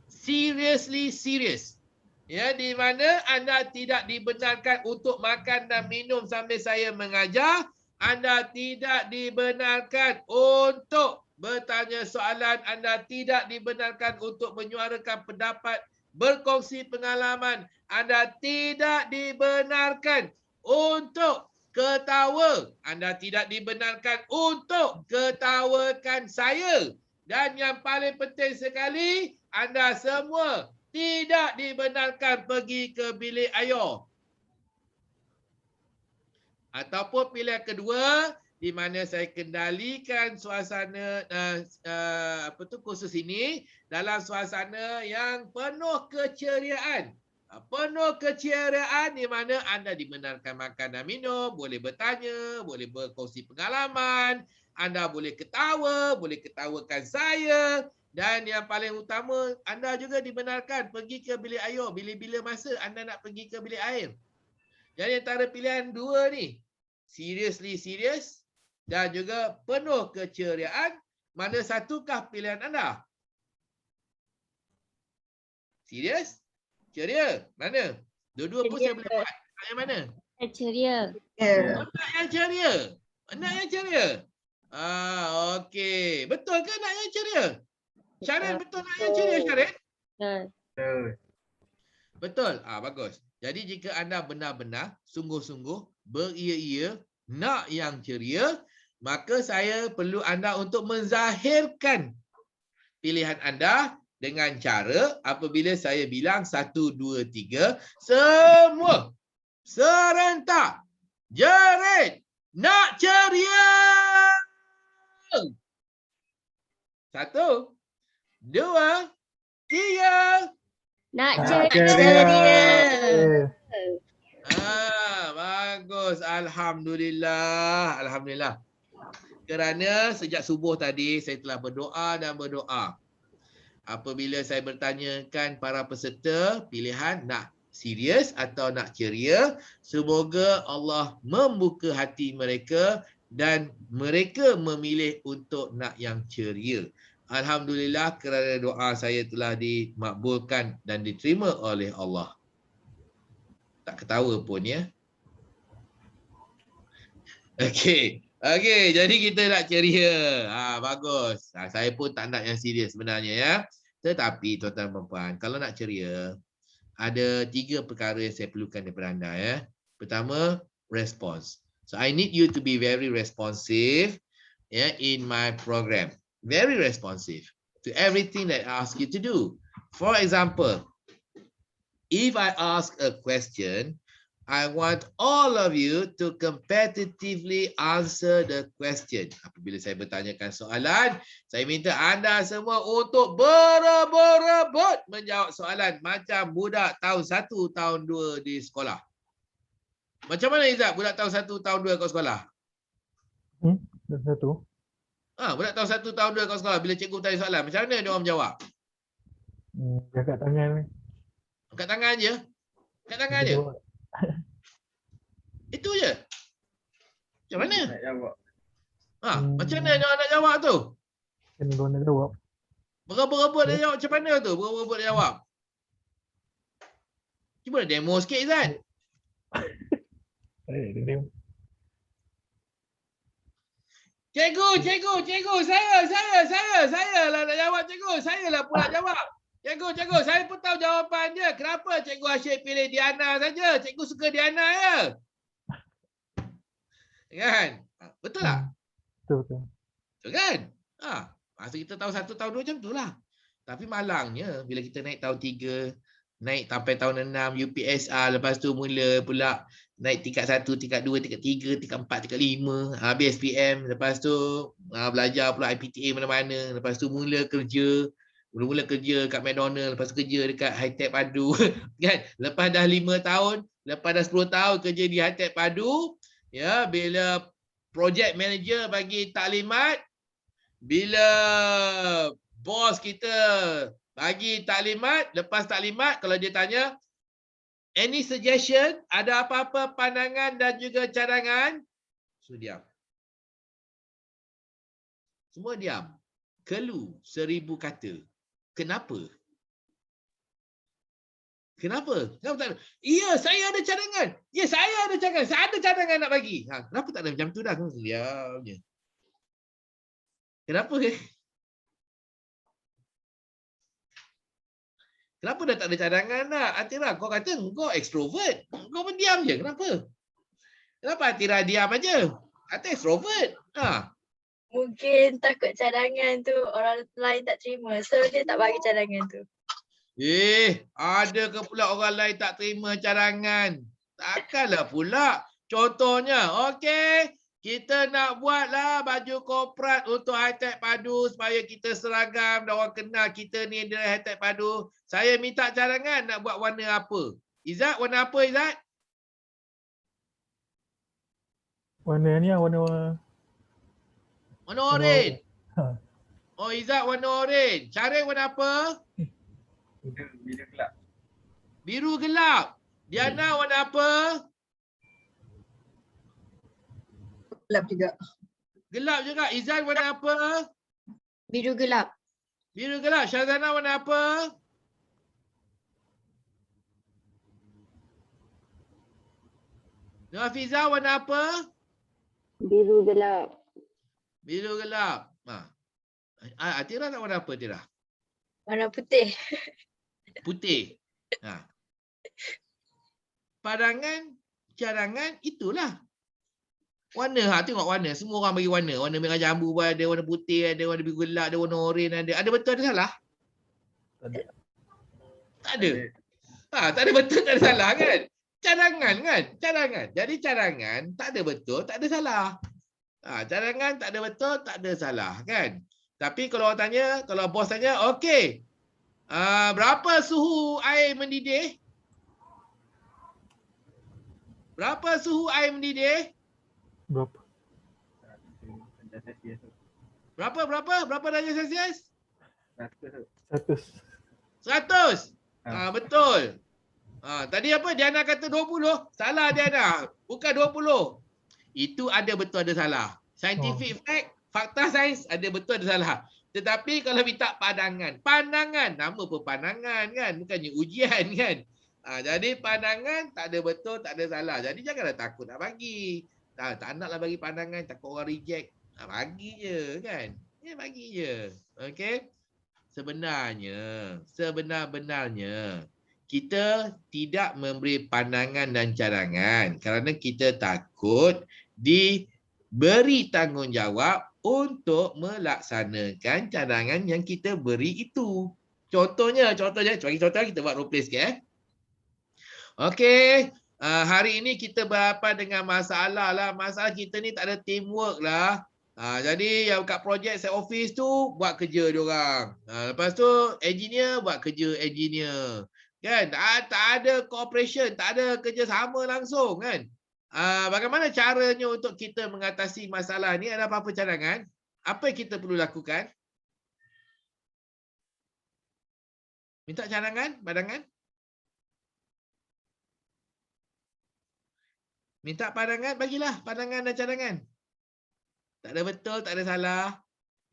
S1: Seriously serious. Ya, di mana anda tidak dibenarkan untuk makan dan minum sambil saya mengajar. Anda tidak dibenarkan untuk bertanya soalan. Anda tidak dibenarkan untuk menyuarakan pendapat, berkongsi pengalaman. Anda tidak dibenarkan untuk ketawa. Anda tidak dibenarkan untuk ketawakan saya. Dan yang paling penting sekali, anda semua tidak dibenarkan pergi ke bilik ayah. Ataupun pilihan kedua, di mana saya kendalikan suasana kursus ini dalam suasana yang penuh keceriaan. Penuh keceriaan di mana anda dibenarkan makan dan minum, boleh bertanya, boleh berkongsi pengalaman, anda boleh ketawa, boleh ketawakan saya. Dan yang paling utama, anda juga dibenarkan pergi ke bilik ayah bila-bila masa anda nak pergi ke bilik air. Jadi antara pilihan 2 ni, seriously serious dan juga penuh keceriaan, mana satukah pilihan anda? Serius? Ceria? Mana? Dua-dua pun saya boleh buat. Nak yang mana?
S6: Ceria.
S1: Nak yang ceria? Nak yang ceria? Okey. Betul ke nak yang ceria? Syarin, betul nak yang ceria, Syarin? Betul. Bagus. Jadi jika anda benar-benar sungguh-sungguh beria-ia nak yang ceria, maka saya perlu anda untuk menzahirkan pilihan anda dengan cara apabila saya bilang 1, 2, 3, semua serentak jerit nak ceria. 1, 2, 3.
S6: Nak
S2: Ceria.
S1: Bagus. Alhamdulillah. Alhamdulillah. Kerana sejak subuh tadi saya telah berdoa dan berdoa. Apabila saya bertanyakan para peserta pilihan nak serius atau nak ceria, semoga Allah membuka hati mereka dan mereka memilih untuk nak yang ceria. Alhamdulillah kerana doa saya telah dimakbulkan dan diterima oleh Allah. Tak ketawa pun ya. Okey, jadi kita nak ceria. Bagus. Saya pun tak nak yang serius sebenarnya ya. Tetapi tuan-tuan dan puan, kalau nak ceria, ada 3 perkara yang saya perlukan daripada anda ya. Pertama, response. So I need you to be very responsive in my program. Very responsive to everything that I ask you to do. For example, if I ask a question, I want all of you to competitively answer the question. Apabila saya bertanyakan soalan, saya minta anda semua untuk berebut-rebut menjawab soalan macam budak tahun 1, tahun 2 di sekolah. Macam mana Izzat budak tahun 1, tahun 2 kat sekolah?
S2: Dan satu.
S1: Budak tahun 1, tahun 2 kat sekolah bila cikgu tanya soalan, macam mana dia orang menjawab?
S2: Jaga tangan ni.
S1: Angkat tangan je. Angkat tangan je. Itu je. Macam mana?
S7: Nak jawab.
S1: Macam mana dia orang nak jawab tu?
S2: Kena dia nak jawab.
S1: Berebut-rebut dia jawab macam mana tu? Berebut-rebut dia jawab. Cuba demo sikit Izzat. Cikgu, saya lah nak jawab cikgu. Saya lah pula jawab. Cikgu, saya pun tahu jawapan dia. Kenapa Cikgu Asyik pilih Diana saja? Cikgu suka Diana ya? Kan? Betul tak?
S2: Betul.
S1: Betul kan? Masa kita tahun 1, tahun 2 macam tu lah. Tapi malangnya bila kita naik tahun 3, naik sampai tahun 6 UPSR, lepas tu mula pula naik tingkat 1, tingkat 2, tingkat 3, tingkat 4, tingkat 5, habis SPM, lepas tu belajar pula IPTA mana-mana, lepas tu mula kerja kat McDonald, lepas tu kerja dekat High-Tech Padu kan. Lepas dah 5 tahun, lepas dah 10 tahun kerja di High-Tech Padu, ya, bila project manager bagi taklimat, bila bos kita bagi taklimat, lepas taklimat kalau dia tanya any suggestion, ada apa-apa pandangan dan juga cadangan, so diam. Semua diam. Kelu 1000 kata. Kenapa? Kenapa? Kenapa tak ada? Ya, saya ada cadangan. Ya, saya ada cadangan. Saya ada cadangan nak bagi. Kenapa tak ada macam tu dah? Diam je. Kenapa? Kenapa dah tak ada cadangan nak? Atira, kau kata kau extrovert. Kau pun diam je. Kenapa? Kenapa Atira diam aja? Atira extrovert.
S6: Mungkin takut cadangan tu orang lain tak terima. So dia tak bagi cadangan tu.
S1: Ada ke pula orang lain tak terima cadangan? Takkanlah pula. Contohnya, okey, kita nak buatlah baju korporat untuk High-Tech Padu supaya kita seragam dan orang kenal kita ni dari High-Tech Padu. Saya minta cadangan nak buat warna apa? Izzat, warna apa Izzat?
S2: Warna ni lah, warna
S1: oren. Oh, Izzat warna oren. Syarif warna apa?
S7: Biru gelap.
S1: Biru gelap. Diana warna apa?
S3: Gelap juga.
S1: Gelap juga. Izzat warna apa?
S5: Biru gelap.
S1: Biru gelap. Syazana warna apa? Nafizah warna apa?
S4: Biru gelap.
S1: Biru gelap. Atira nak warna apa Atira?
S6: Warna putih.
S1: Putih. Pandangan, cadangan, itulah. Warna, tengok warna. Semua orang bagi warna. Warna merah jambu pun ada, warna putih ada, warna biru gelap ada, warna oren ada. Ada betul ada salah? Tak ada. Tak ada betul, tak ada salah kan? Cadangan kan? Cadangan. Jadi cadangan tak ada betul, tak ada salah. Cadangan tak ada betul, tak ada salah kan? Tapi kalau orang tanya, kalau bos tanya, okey. Berapa suhu air mendidih? Berapa suhu air mendidih?
S2: berapa?
S1: Berapa darjah Celsius?
S2: 100.
S1: 100. Betul. Tadi apa? Diana kata 20. Salah Diana. Bukan 20. Itu ada betul ada salah. Scientific fact, fakta sains ada betul ada salah. Tetapi kalau minta pandangan. Pandangan. Nama pun pandangan kan. Bukannya ujian kan. Jadi pandangan tak ada betul, tak ada salah. Jadi janganlah takut nak bagi. Tak naklah bagi pandangan. Takut orang reject. Bagi je kan. Bagi je. Okay. Sebenarnya kita tidak memberi pandangan dan cadangan kerana kita takut diberi tanggungjawab untuk melaksanakan cadangan yang kita beri itu. Contohnya, bagi contoh kita buat role play sikit. Okey, hari ini kita berhadapan dengan masalah lah. Masalah kita ni tak ada teamwork lah. Jadi yang kat projek set office tu buat kerja diorang. Lepas tu engineer buat kerja engineer. Kan? Tak ada cooperation, tak ada kerjasama langsung kan. Bagaimana caranya untuk kita mengatasi masalah ni? Ada apa-apa cadangan? Apa yang kita perlu lakukan? Minta cadangan, pandangan? Minta pandangan, bagilah pandangan dan cadangan. Tak ada betul, tak ada salah.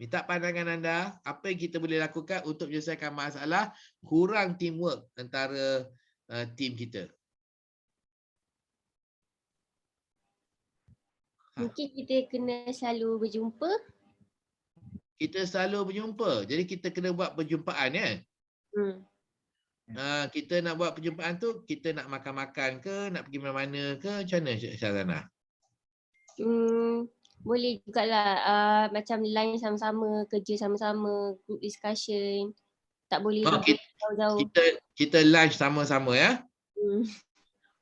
S1: Minta pandangan anda, apa yang kita boleh lakukan untuk menyelesaikan masalah kurang teamwork antara tim kita.
S8: Mungkin kita kena selalu berjumpa.
S1: Kita selalu berjumpa. Jadi kita kena buat perjumpaan ya. Kita nak buat perjumpaan tu, kita nak makan-makan ke, nak pergi mana-mana ke, macam mana Syazana?
S8: Boleh jugalah macam lunch sama-sama, kerja sama-sama, group discussion. Tak boleh jauh-jauh.
S1: Kita lunch sama-sama ya.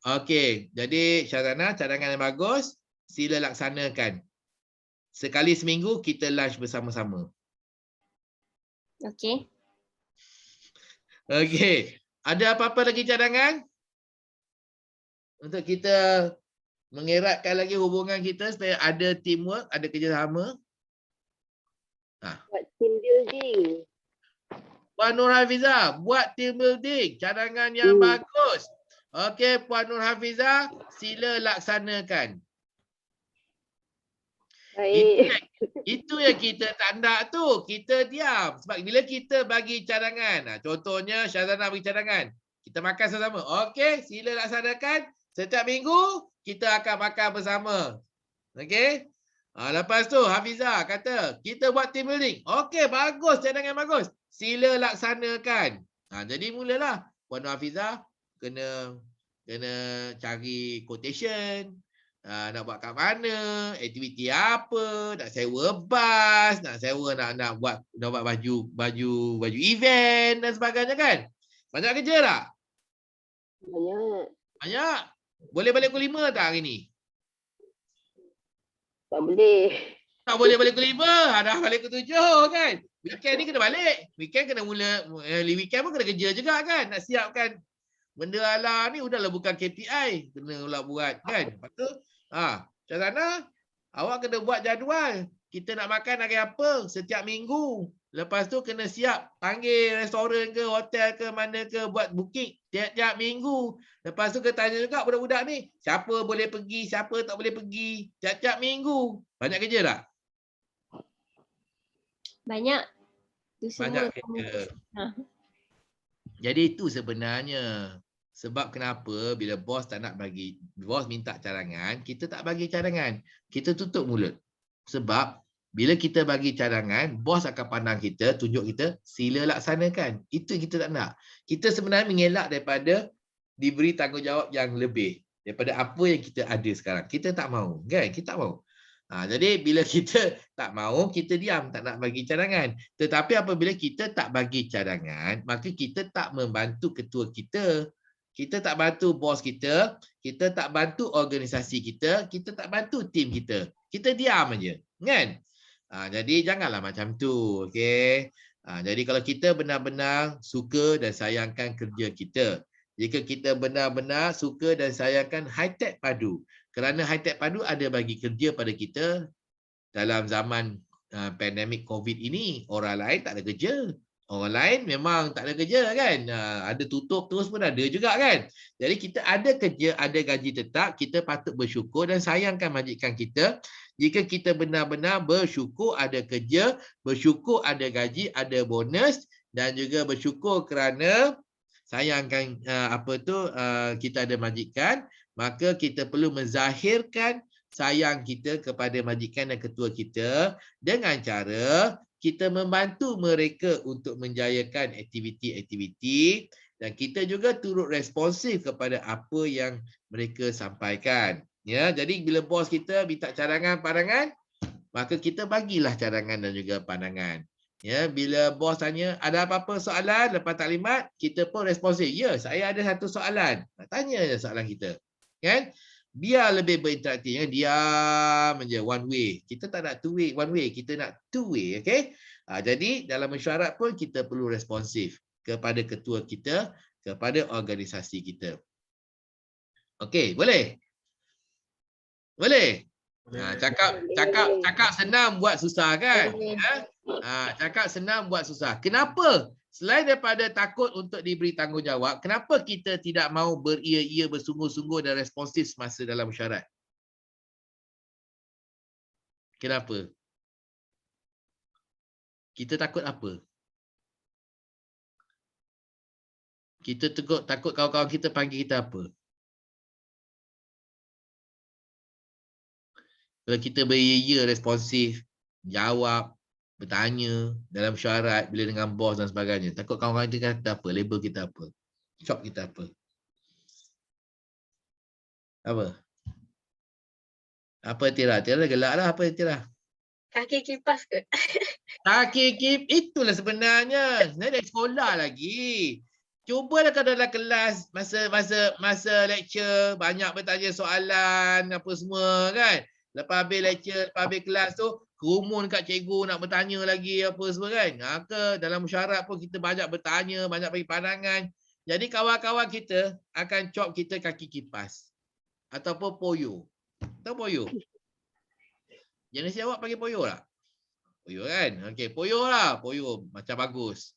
S1: Okey, jadi Syazana cadangan yang bagus, sila laksanakan. Sekali seminggu kita lunch bersama-sama.
S8: Okey.
S1: Okey. Ada apa-apa lagi cadangan? Untuk kita mengeratkan lagi hubungan kita supaya ada teamwork, ada kerjasama.
S4: Buat team building.
S1: Puan Nur Hafizah, buat team building. Cadangan yang bagus. Okey, Puan Nur Hafizah, sila laksanakan.
S4: Baik.
S1: Itu yang kita tak nak tu. Kita diam. Sebab bila kita bagi cadangan. Contohnya Syazana bagi cadangan. Kita makan sama-sama. Okey, sila laksanakan. Setiap minggu kita akan makan bersama. Okey. Lepas tu Hafizah kata kita buat team building. Okey, bagus, cadangan bagus. Sila laksanakan. Jadi mulalah Puan Hafizah kena cari quotation. Nak buat kat mana, aktiviti apa, nak sewa bas, nak buat baju event dan sebagainya kan. Banyak kerja tak? Banyak. Boleh balik pukul 5 tak hari ni?
S4: Tak boleh.
S1: Tak boleh balik pukul 5, dah balik pukul 7 kan. Weekend ni kena balik. Weekend kena mula, weekend pun kena kerja juga kan. Nak siapkan benda ala ni udahlah bukan KPI. Kena pula buat kan. Lepas tu, macam mana? Awak kena buat jadual. Kita nak makan hari apa setiap minggu. Lepas tu kena siap panggil restoran ke hotel ke mana ke buat booking tiap-tiap minggu. Lepas tu kena tanya juga budak-budak ni siapa boleh pergi, siapa tak boleh pergi tiap-tiap minggu. Banyak kerja tak?
S8: Banyak.
S1: Banyak kerja. Jadi itu sebenarnya sebab kenapa bila bos tak nak bagi, bos minta cadangan, kita tak bagi cadangan. Kita tutup mulut. Sebab bila kita bagi cadangan, bos akan pandang kita, tunjuk kita, sila laksanakan. Itu kita tak nak. Kita sebenarnya mengelak daripada diberi tanggungjawab yang lebih daripada apa yang kita ada sekarang. Kita tak mahu, kan? Kita tak mahu. Jadi bila kita tak mahu, kita diam, tak nak bagi cadangan. Tetapi apabila kita tak bagi cadangan, maka kita tak membantu ketua kita. Kita tak bantu bos kita tak bantu organisasi kita tak bantu tim kita. Kita diam aja, kan? Jadi janganlah macam tu, okey? Jadi kalau kita benar-benar suka dan sayangkan kerja kita, jika kita benar-benar suka dan sayangkan Hi-Tech Padu, kerana Hi-Tech Padu ada bagi kerja pada kita dalam zaman pandemik COVID ini, orang lain tak ada kerja. Orang lain memang tak ada kerja kan. Ada tutup terus pun ada juga kan. Jadi kita ada kerja, ada gaji tetap, kita patut bersyukur dan sayangkan majikan kita. Jika kita benar-benar bersyukur ada kerja, bersyukur ada gaji, ada bonus dan juga bersyukur kerana sayangkan kita ada majikan, maka kita perlu menzahirkan sayang kita kepada majikan dan ketua kita dengan cara kita membantu mereka untuk menjayakan aktiviti-aktiviti dan kita juga turut responsif kepada apa yang mereka sampaikan. Ya, jadi bila bos kita minta cadangan, pandangan, maka kita bagilah cadangan dan juga pandangan. Ya, bila bos tanya ada apa-apa soalan lepas taklimat, kita pun responsif. Ya, saya ada satu soalan. Tanya je soalan kita. Kan? Biar lebih berinteraktif. Jangan diam je one way. Kita tak nak two way, one way. Kita nak two way. Okay? Jadi dalam mesyuarat pun kita perlu responsif kepada ketua kita, kepada organisasi kita. Okey, boleh? Boleh? Cakap senang buat susah kan? Cakap senang buat susah. Kenapa? Selain daripada takut untuk diberi tanggungjawab, kenapa kita tidak mahu beria-ia, bersungguh-sungguh dan responsif semasa dalam mesyuarat? Kenapa? Kita takut apa? Kita takut kawan-kawan kita panggil kita apa? Kalau kita beria-ia, responsif, jawab, bertanya dalam syarat bila dengan bos dan sebagainya. Takut kawan-kawan kita kata apa, label kita apa, chop kita apa. Apa? Apa Tira? Tira gelak lah, apa Tira?
S6: Kaki kipas ke?
S1: Kaki kip, itulah sebenarnya. Sebenarnya dari sekolah lagi. Cubalah kalau dalam kelas, masa lecture, banyak bertanya soalan, apa semua kan. Lepas habis lecture, lepas habis kelas tu, kerumun kat cikgu nak bertanya lagi apa semua kan. Dalam mesyuarat pun kita banyak bertanya, banyak bagi pandangan. Jadi kawan-kawan kita akan cop kita kaki kipas. Ataupun poyo. Tahu poyo? Jenis awak panggil poyo tak? Poyo kan? Okey, poyo lah. Poyo macam bagus.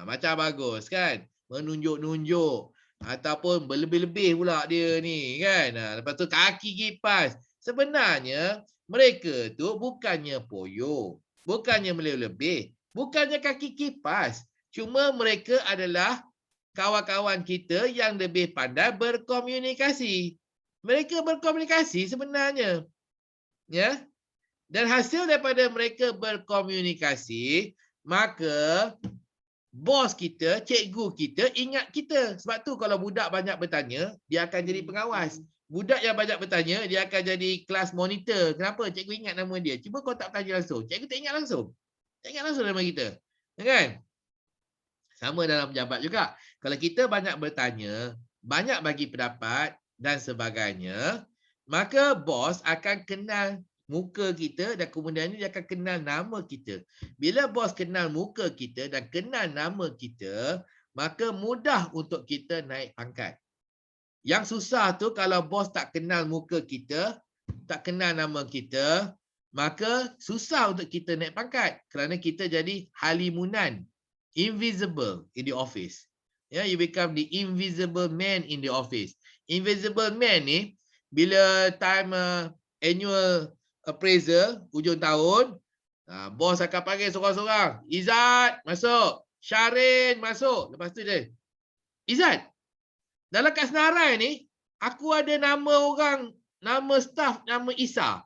S1: Macam bagus kan? Menunjuk-nunjuk. Ataupun berlebih-lebih pula dia ni kan. Lepas tu kaki kipas. Sebenarnya mereka tu bukannya poyo, bukannya melebih, bukannya kaki kipas. Cuma mereka adalah kawan-kawan kita yang lebih pandai berkomunikasi. Mereka berkomunikasi sebenarnya. Ya. Dan hasil daripada mereka berkomunikasi, maka bos kita, cikgu kita ingat kita. Sebab tu kalau budak banyak bertanya, dia akan jadi pengawas. Budak yang banyak bertanya, dia akan jadi kelas monitor. Kenapa? Cikgu ingat nama dia. Cuba kau tak tanya langsung. Cikgu tak ingat langsung. Tak ingat langsung nama kita. Kan? Sama dalam pejabat juga. Kalau kita banyak bertanya, banyak bagi pendapat dan sebagainya, maka bos akan kenal muka kita dan kemudian dia akan kenal nama kita. Bila bos kenal muka kita dan kenal nama kita, maka mudah untuk kita naik pangkat. Yang susah tu kalau bos tak kenal muka kita, tak kenal nama kita, maka susah untuk kita naik pangkat kerana kita jadi halimunan, invisible in the office. You become the invisible man in the office. Invisible man ni bila time annual appraisal hujung tahun, bos akan panggil seorang-seorang. Izzat masuk, Syarin masuk. Lepas tu dia, Izzat, dalam kad senarai ni, aku ada nama orang, nama staff, nama Isa.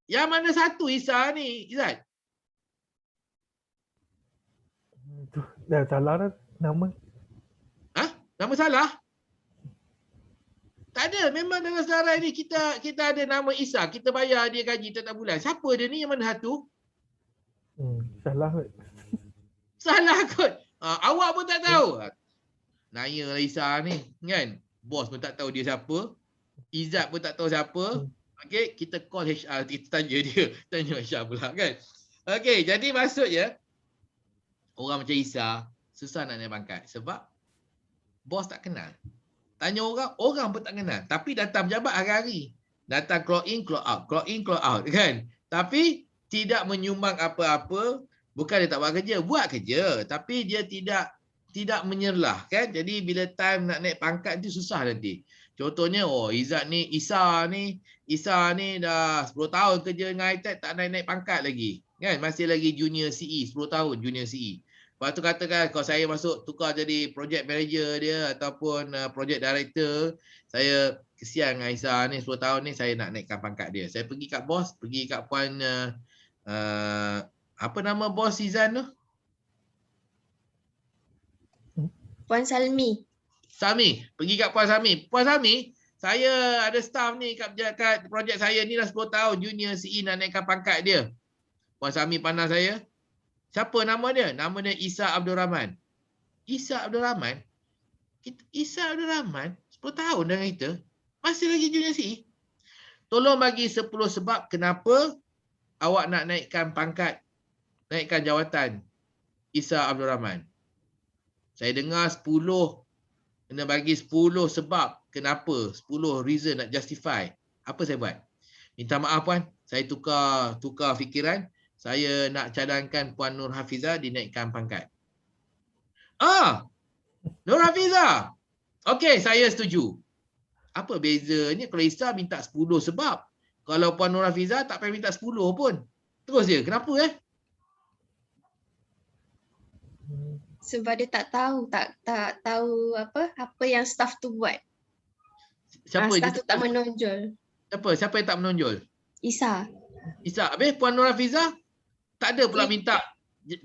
S1: Yang mana satu Isa ni, Izzat?
S2: Dah salah dah nama.
S1: Nama salah? Tak ada. Memang dalam senarai ni kita ada nama Isa. Kita bayar dia gaji tiap bulan. Siapa dia ni? Yang mana satu?
S2: Salah kot.
S1: Salah kot. Awak pun tak tahu. Naya lah Isa ni kan. Bos pun tak tahu dia siapa. Izzat pun tak tahu siapa. Okey, kita call HR, kita tanya dia. Tanya HR pula kan. Okey, jadi maksudnya orang macam Isa susah nak naik pangkat sebab bos tak kenal. Tanya orang pun tak kenal. Tapi datang pejabat hari-hari. Datang clock in, clock out. Clock in, clock out kan. Tapi tidak menyumbang apa-apa. Bukan dia tak buat kerja. Buat kerja. Tapi dia tidak menyerlah kan. Jadi bila time nak naik pangkat tu susah nanti. Contohnya Izzat ni, Isa ni dah 10 tahun kerja dengan Hitech tak naik pangkat lagi. Kan masih lagi junior CE, 10 tahun junior CE. Lepas tu katakan kalau saya masuk tukar jadi project manager dia ataupun project director, saya kesian dengan Isa ni 10 tahun ni saya nak naikkan pangkat dia. Saya pergi kat bos, pergi kat puan apa nama bos Izan tu?
S5: Puan Salmi.
S1: Sami, pergi kat Puan Sami. Puan Sami, saya ada staff ni kat projek saya ni dah 10 tahun junior CE nak naikkan pangkat dia. Puan Sami pandang saya. Siapa nama dia? Nama dia Isa Abdul Rahman. Isa Abdul Rahman? Isa Abdul Rahman 10 tahun dengan kita. Masih lagi junior CE. Tolong bagi 10 sebab kenapa awak nak naikkan pangkat, naikkan jawatan Isa Abdul Rahman. Saya dengar 10, kena bagi 10 sebab kenapa, 10 reason nak justify. Apa saya buat? Minta maaf Puan, saya tukar fikiran. Saya nak cadangkan Puan Nur Hafizah dinaikkan pangkat. Nur Hafizah. Okey, saya setuju. Apa bezanya kalau Isa minta 10 sebab? Kalau Puan Nur Hafizah tak payah minta 10 pun. Terus dia, kenapa
S5: Sebab dia tak tahu tahu apa yang staff tu buat.
S1: Siapa
S5: Staff tu tak menonjol.
S1: Siapa yang tak menonjol?
S5: Isa.
S1: Habis Puan Nur Hafizah tak ada pula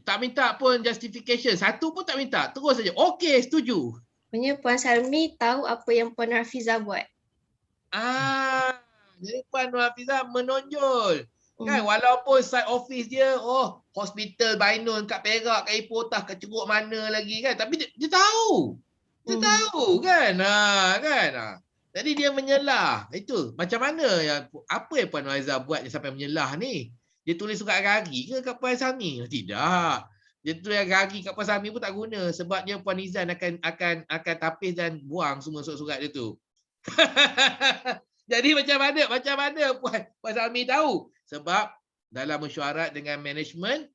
S1: tak minta pun justification. Satu pun tak minta. Terus saja. Okey, setuju.
S5: Maksudnya Puan Salmi tahu apa yang Puan Hafizah buat.
S1: Jadi Puan Nur Hafizah menonjol. Kan walaupun side office dia hospital Bainun kat Perak, kat Ipoh, kat Ceruk mana lagi kan, tapi dia tahu. Dia tahu kan. Jadi dia menyelah. Itu macam mana apa yang Puan Nur Hafizah buat dia sampai menyelah ni? Dia tulis surat gagi ke kat Puan Salmi? Tidak. Dia tulis gagi kat Puan Salmi pun tak guna sebabnya Puan Izan akan tapis dan buang semua surat-surat dia tu. Jadi macam mana Puan Salmi tahu? Sebab dalam mesyuarat dengan management,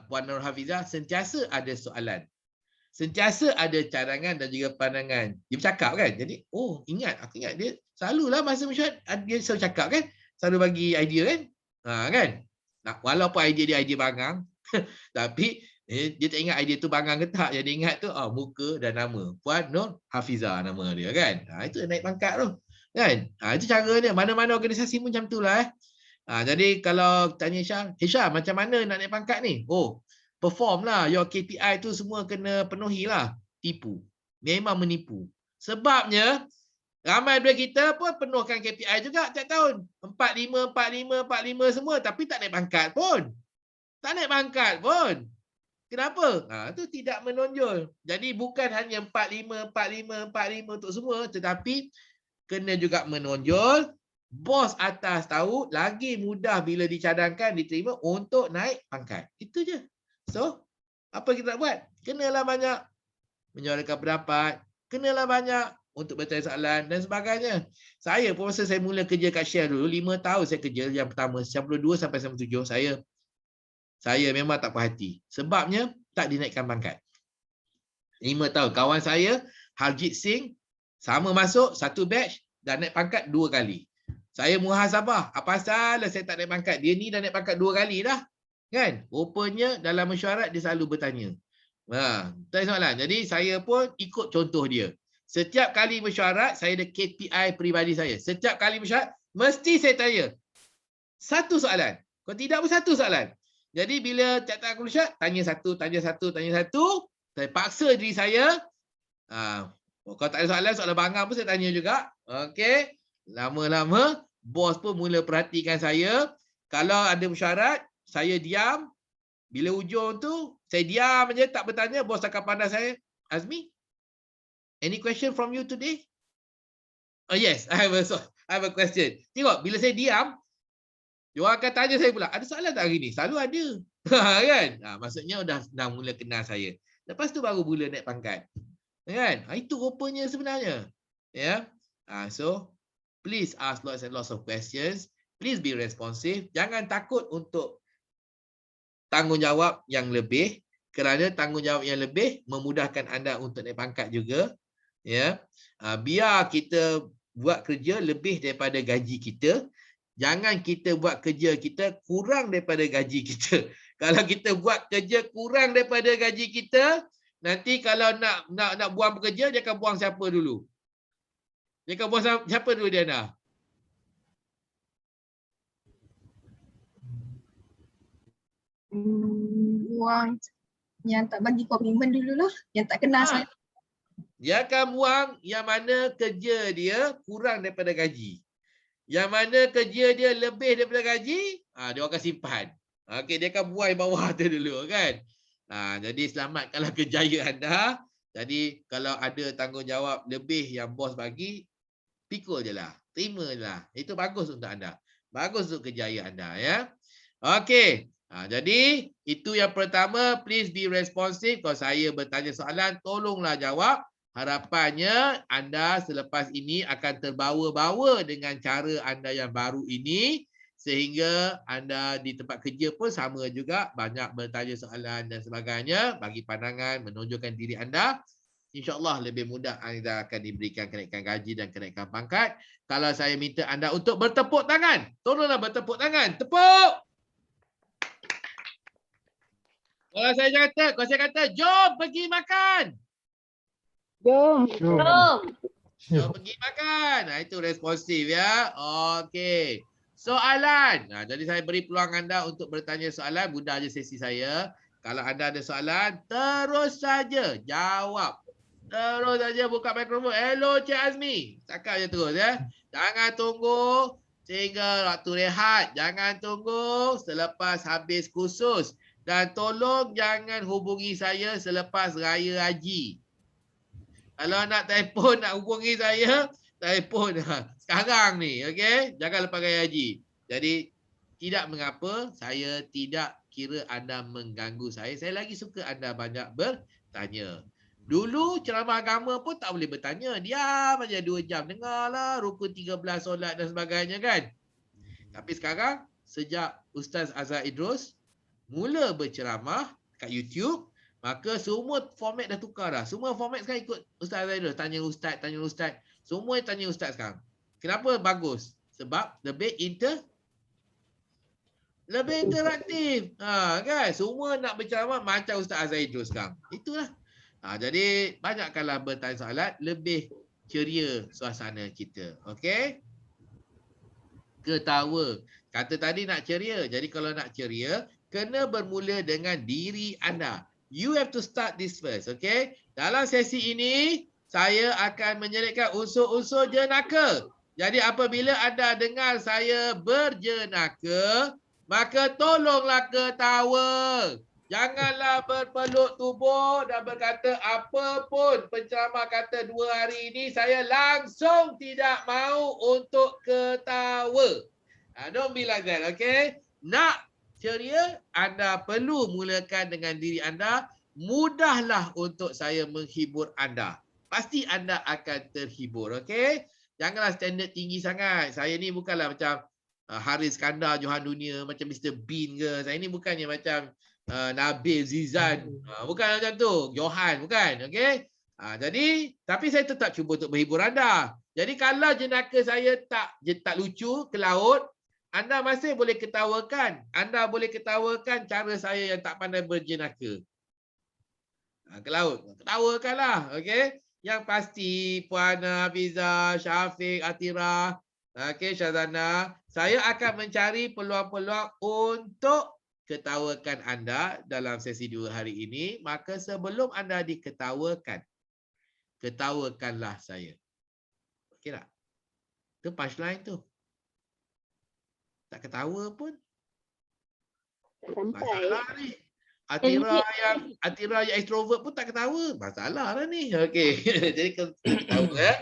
S1: Puan Nur Hafizah sentiasa ada soalan. Sentiasa ada cadangan dan juga pandangan. Dia bercakap kan? Jadi, aku ingat dia selalulah masa mesyuarat, dia selalu cakap kan? Selalu bagi idea kan? Kan? Walaupun idea dia idea bangang, tapi dia tak ingat idea tu bangang ke tak. Dia ingat tu, muka dan nama. Puan Nur Hafizah nama dia kan? Itu naik pangkat tu. Kan? Itu cara dia. Mana-mana organisasi pun macam tu lah. Jadi kalau tanya Hisham, macam mana nak naik pangkat ni? Perform lah. Your KPI tu semua kena penuhi lah. Tipu. Memang menipu. Sebabnya, ramai daripada kita pun penuhkan KPI juga tiap tahun. 45 semua. Tapi tak naik pangkat pun. Kenapa? Itu tidak menonjol. Jadi bukan hanya 45 untuk semua. Tetapi kena juga menonjol. Bos atas tahu, lagi mudah bila dicadangkan, diterima untuk naik pangkat. Itu je. So, apa kita nak buat? Kenalah banyak menyuarakan pendapat, kenalah banyak untuk bertanya soalan dan sebagainya. Saya pun masa saya mula kerja kat Shell dulu, 5 tahun saya kerja yang pertama, 92 sampai 97, saya memang tak puas hati. Sebabnya, tak dinaikkan pangkat. 5 tahun. Kawan saya, Harjit Singh, sama masuk, satu batch, dan naik pangkat 2 kali. Saya muhasabah. Apa pasal saya tak naik pangkat? Dia ni dah naik pangkat 2 kali dah. Kan? Rupanya dalam mesyuarat dia selalu bertanya. Tanya soalan. Jadi saya pun ikut contoh dia. Setiap kali mesyuarat, saya ada KPI peribadi saya. Setiap kali mesyuarat, mesti saya tanya. Satu soalan. Kalau tidak pun satu soalan. Jadi bila tiap-tiap kali mesyuarat, tanya satu. Saya paksa diri saya. Kalau tak ada soalan bangang pun saya tanya juga. Okey. Lama-lama, bos pun mula perhatikan saya. Kalau ada mesyuarat, saya diam. Bila hujung tu, saya diam aja, tak bertanya. Bos akan pandang saya. Azmi, any question from you today? Oh yes, I have a question. Tengok, bila saya diam, dia akan tanya saya pula, ada soalan tak hari ni? Selalu ada. Kan? Maksudnya dah mula kenal saya. Lepas tu baru mula naik pangkat. Kan? Itu rupanya sebenarnya. Ya. So, please ask lots and lots of questions. Please be responsive. Jangan takut untuk tanggungjawab yang lebih. Kerana tanggungjawab yang lebih memudahkan anda untuk naik pangkat juga. Ya, biar kita buat kerja lebih daripada gaji kita. Jangan kita buat kerja kita kurang daripada gaji kita. Kalau kita buat kerja kurang daripada gaji kita, nanti kalau nak buang pekerja, dia akan buang siapa dulu? Dia akan buang siapa dulu dia nak?
S3: Buang yang tak bagi komitmen dululah, yang tak kenal saya.
S1: Dia akan buang yang mana kerja dia kurang daripada gaji. Yang mana kerja dia lebih daripada gaji, dia akan simpan. Okey, dia akan buang yang bawah tu dulu kan. Jadi selamatkanlah kerjaya anda. Jadi kalau ada tanggungjawab lebih yang bos bagi, Pikul je lah. Terima je lah. Itu bagus untuk anda. Bagus untuk kejayaan anda ya. Okey. Jadi itu yang pertama. Please be responsive. Kalau saya bertanya soalan, tolonglah jawab. Harapannya anda selepas ini akan terbawa-bawa dengan cara anda yang baru ini. Sehingga anda di tempat kerja pun sama juga. Banyak bertanya soalan dan sebagainya. Bagi pandangan, menunjukkan diri anda. InsyaAllah lebih mudah anda akan diberikan kenaikan gaji dan kenaikan pangkat. Kalau saya minta anda untuk bertepuk tangan. Tolonglah bertepuk tangan. Tepuk! Kalau saya kata, jom pergi makan.
S4: Jom.
S1: Jom pergi makan. Itu responsif ya. Okey. Soalan. Jadi saya beri peluang anda untuk bertanya soalan. Mudah je sesi saya. Kalau anda ada soalan, terus saja jawab. Terus saja buka mikrofon. Hello Cik Azmi. Cakap je terus ya. Jangan tunggu sehingga waktu rehat. Jangan tunggu selepas habis kursus. Dan tolong jangan hubungi saya selepas Raya Haji. Kalau nak telefon, nak hubungi saya, telefon sekarang ni. Okay? Jangan lepas Raya Haji. Jadi tidak mengapa saya tidak kira anda mengganggu saya. Saya lagi suka anda banyak bertanya. Dulu ceramah agama pun tak boleh bertanya. Diam aja 2 jam. Dengarlah rukun 13 solat dan sebagainya kan. Tapi sekarang sejak Ustaz Azhar Idrus mula berceramah kat YouTube, maka semua format dah tukar dah. Semua format sekarang ikut Ustaz Azhar Idrus. Tanya Ustaz. Semua tanya Ustaz sekarang. Kenapa bagus? Sebab lebih interaktif. Kan? Semua nak berceramah macam Ustaz Azhar Idrus sekarang. Itulah. Jadi banyakkanlah bertanya soalan, lebih ceria suasana kita. Okey? Ketawa. Kata tadi nak ceria. Jadi kalau nak ceria, kena bermula dengan diri anda. You have to start this first. Okey? Dalam sesi ini, saya akan menyelitkan unsur-unsur jenaka. Jadi apabila anda dengar saya berjenaka, maka tolonglah ketawa. Janganlah berpeluk tubuh dan berkata apa pun penceramah kata 2 hari ini saya langsung tidak mahu untuk ketawa. Don't be like that, okay? Nak ceria, anda perlu mulakan dengan diri anda. Mudahlah untuk saya menghibur anda. Pasti anda akan terhibur, okay? Janganlah standard tinggi sangat. Saya ni bukanlah macam Haris Iskandar Johan Dunia, macam Mr. Bean ke. Saya ni bukannya macam Nabil Zizan, bukan macam tu, Johan, bukan, okey. Jadi tapi saya tetap cuba untuk menghibur anda. Jadi kalau jenaka saya tak lucu ke laut, anda masih boleh ketawakan. Anda boleh ketawakan cara saya yang tak pandai berjenaka. Ke laut, ketawakanlah, okey. Yang pasti Puan Hafiza, Syafiq, Atira, okey, Syazana, saya akan mencari peluang-peluang untuk ketawakan anda dalam sesi 2 hari ini. Maka sebelum anda diketawakan, ketawakanlah saya. Okey tak? Itu punchline tu. Tak ketawa pun. Masalah ni. Atira yang extrovert pun tak ketawa. Masalah lah ni. Okey. Jadi ketawa ya.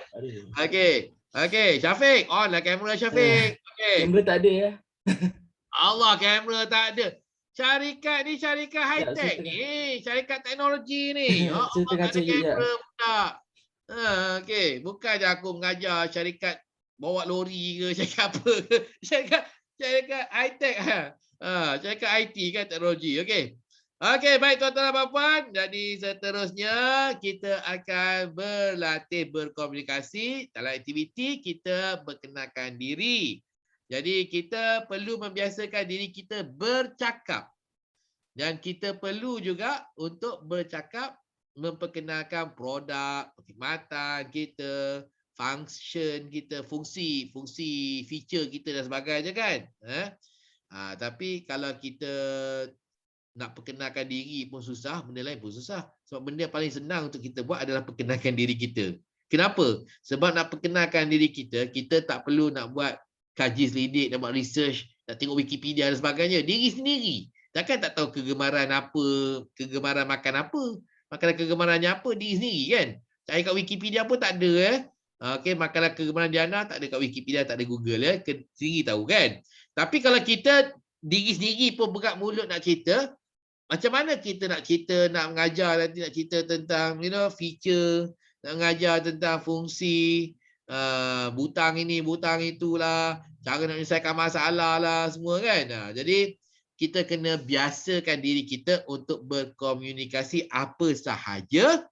S1: Okey, Syafiq. On lah kamera Syafiq. Okey.
S9: Kamera tak ada ya.
S1: Allah, kamera tak ada. Syarikat ni syarikat high-tech ni. Syarikat teknologi ni.
S9: Tengah cari
S1: kamera pula. Okey. Bukan je aku mengajar syarikat bawa lori ke, syarikat apa ke. Syarikat high-tech. Syarikat IT kan, teknologi. Okey. Okey, baik tuan-tuan dan puan. Jadi seterusnya kita akan berlatih berkomunikasi. Dalam aktiviti kita berkenalkan diri. Jadi kita perlu membiasakan diri kita bercakap. Dan kita perlu juga untuk bercakap memperkenalkan produk, perkhidmatan kita, function kita, fungsi, feature kita dan sebagainya kan. Tapi kalau kita nak perkenalkan diri pun susah, benda lain pun susah. Sebab benda yang paling senang untuk kita buat adalah perkenalkan diri kita. Kenapa? Sebab nak perkenalkan diri kita, kita tak perlu nak buat kaji selidik, nak buat research, nak tengok Wikipedia dan sebagainya. Diri sendiri. Takkan tak tahu kegemaran apa, kegemaran makan apa. Makanan kegemarannya apa, diri sendiri kan. Cari kat Wikipedia pun tak ada Okey, makalah kegemaran Diana tak ada kat Wikipedia, tak ada Google ya. Sendiri tahu kan. Tapi kalau kita diri sendiri pun berat mulut nak cerita, macam mana kita nak cerita, nak mengajar nanti nak cerita tentang feature, nak mengajar tentang fungsi, butang ini, butang itulah, cara nak menyelesaikan masalah lah semua kan. Jadi kita kena biasakan diri kita untuk berkomunikasi apa sahaja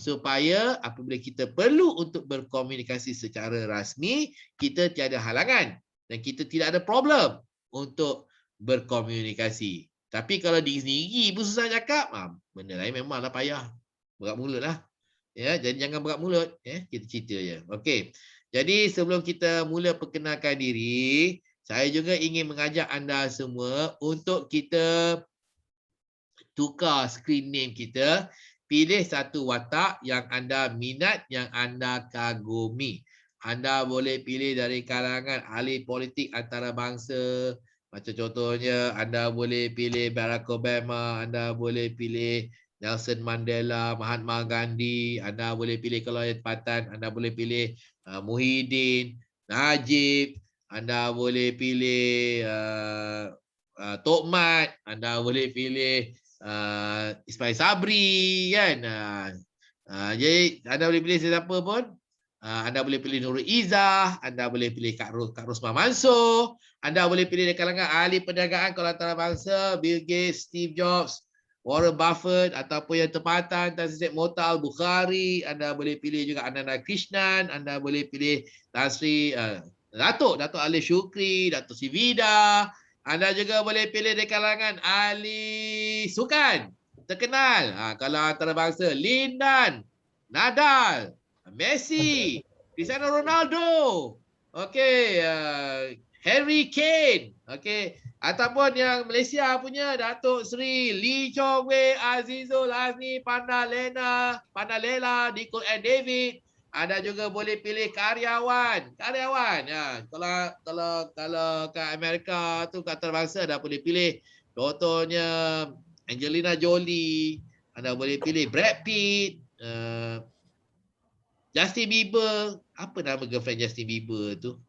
S1: supaya apabila kita perlu untuk berkomunikasi secara rasmi, kita tiada halangan dan kita tidak ada problem untuk berkomunikasi. Tapi kalau diri sendiri pun susah cakap, benda lain memanglah payah. Berat mulut lah. Ya, jadi jangan berat mulut. Kita cerita je. Okey. Jadi sebelum kita mula perkenalkan diri, saya juga ingin mengajak anda semua untuk kita tukar screen name kita. Pilih satu watak yang anda minat, yang anda kagumi. Anda boleh pilih dari kalangan ahli politik antarabangsa. Macam contohnya, anda boleh pilih Barack Obama, anda boleh pilih Nelson Mandela, Mahatma Gandhi, anda boleh pilih kalau ada tempatan, anda boleh pilih Muhyiddin, Najib, anda boleh pilih Tok Mat, anda boleh pilih Ismail Sabri kan. Jadi anda boleh pilih sesiapa pun. Anda boleh pilih Nurul Izzah, anda boleh pilih Kak Rosmah Mansur, anda boleh pilih dari kalangan ahli perniagaan kalau antarabangsa, Bill Gates, Steve Jobs, Warren Buffett, ataupun yang tempatan Tan Sri Mohtar Al-Bukhari, anda boleh pilih juga Ananda Krishnan, anda boleh pilih Tan Sri Datuk Ali Shukri, Datuk Sri Vida. Anda juga boleh pilih dari kalangan ahli sukan terkenal. Kalau antarabangsa, Lin Dan, Nadal, Messi, Cristiano Ronaldo, okey, Harry Kane, okey, ataupun yang Malaysia punya Datuk Seri Lee Chong Wei, Azizul Hazni, Pandalela, Nicole and David. Anda juga boleh pilih karyawan. Ya, kalau kat Amerika tu kat antarabangsa dah boleh pilih contohnya Angelina Jolie, anda boleh pilih Brad Pitt, Justin Bieber. Apa nama girlfriend Justin Bieber tu?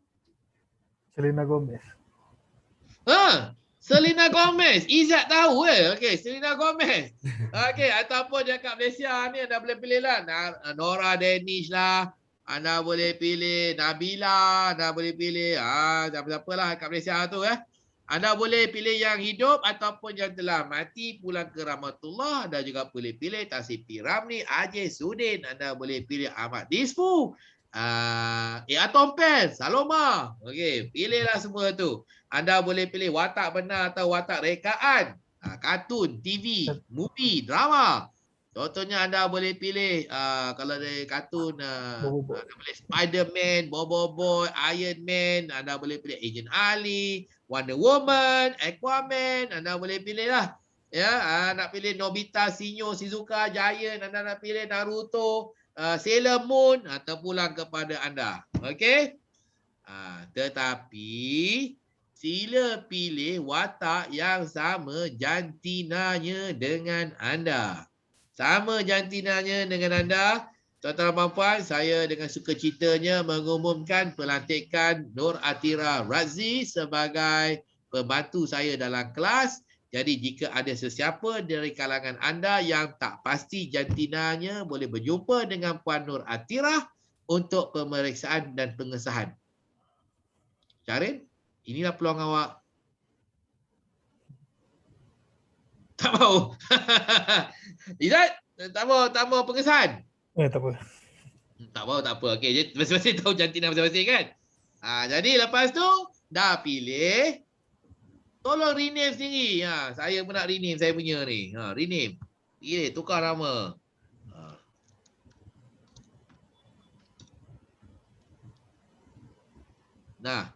S2: Selena Gomez.
S1: Selena Gomez. Izzat tahu Okey, Selena Gomez. Okey, ataupun yang kat Malaysia ni anda boleh pilih lah Nora Danish lah. Anda boleh pilih Nabila, anda boleh pilih siapa-siapa lah kat Malaysia tu Anda boleh pilih yang hidup ataupun yang telah mati pulang ke rahmatullah. Anda juga boleh pilih Tasir P. Ramli, Ajay Sudin. Anda boleh pilih Ahmad Disfu, Atom Pen, Saloma. Okey, pilihlah semua tu. Anda boleh pilih watak benar atau watak rekaan, kartun, TV, movie, drama. Contohnya anda boleh pilih kalau dari kartun anda boleh Spider-Man, Bobo Boy, Iron Man, anda boleh pilih Agent Ali, Wonder Woman, Aquaman, anda boleh pilih lah. Ya, nak pilih Nobita, Sinyo, Shizuka, Giant, anda nak pilih Naruto, Sailor Moon, terpulang kepada anda. Okey? Tetapi sila pilih watak yang sama jantinanya dengan anda. Sama jantinanya dengan anda. Tuan-tuan dan puan, saya dengan sukacitanya mengumumkan pelantikan Nur Atira Razzi sebagai pembantu saya dalam kelas. Jadi jika ada sesiapa dari kalangan anda yang tak pasti jantinanya, boleh berjumpa dengan Puan Nur Atira untuk pemeriksaan dan pengesahan. Syarin, inilah peluang awak. Tak mau. Izzat, tak mau pengesahan?
S2: Tak apa.
S1: Tak mau, tak apa. Okey, jadi masing-masing tahu jantina masing-masing kan? Jadi lepas tu, dah pilih. Tolong rename sendiri. Saya pun nak rename saya punya ni. Rename. Pilih, tukar nama. Nah,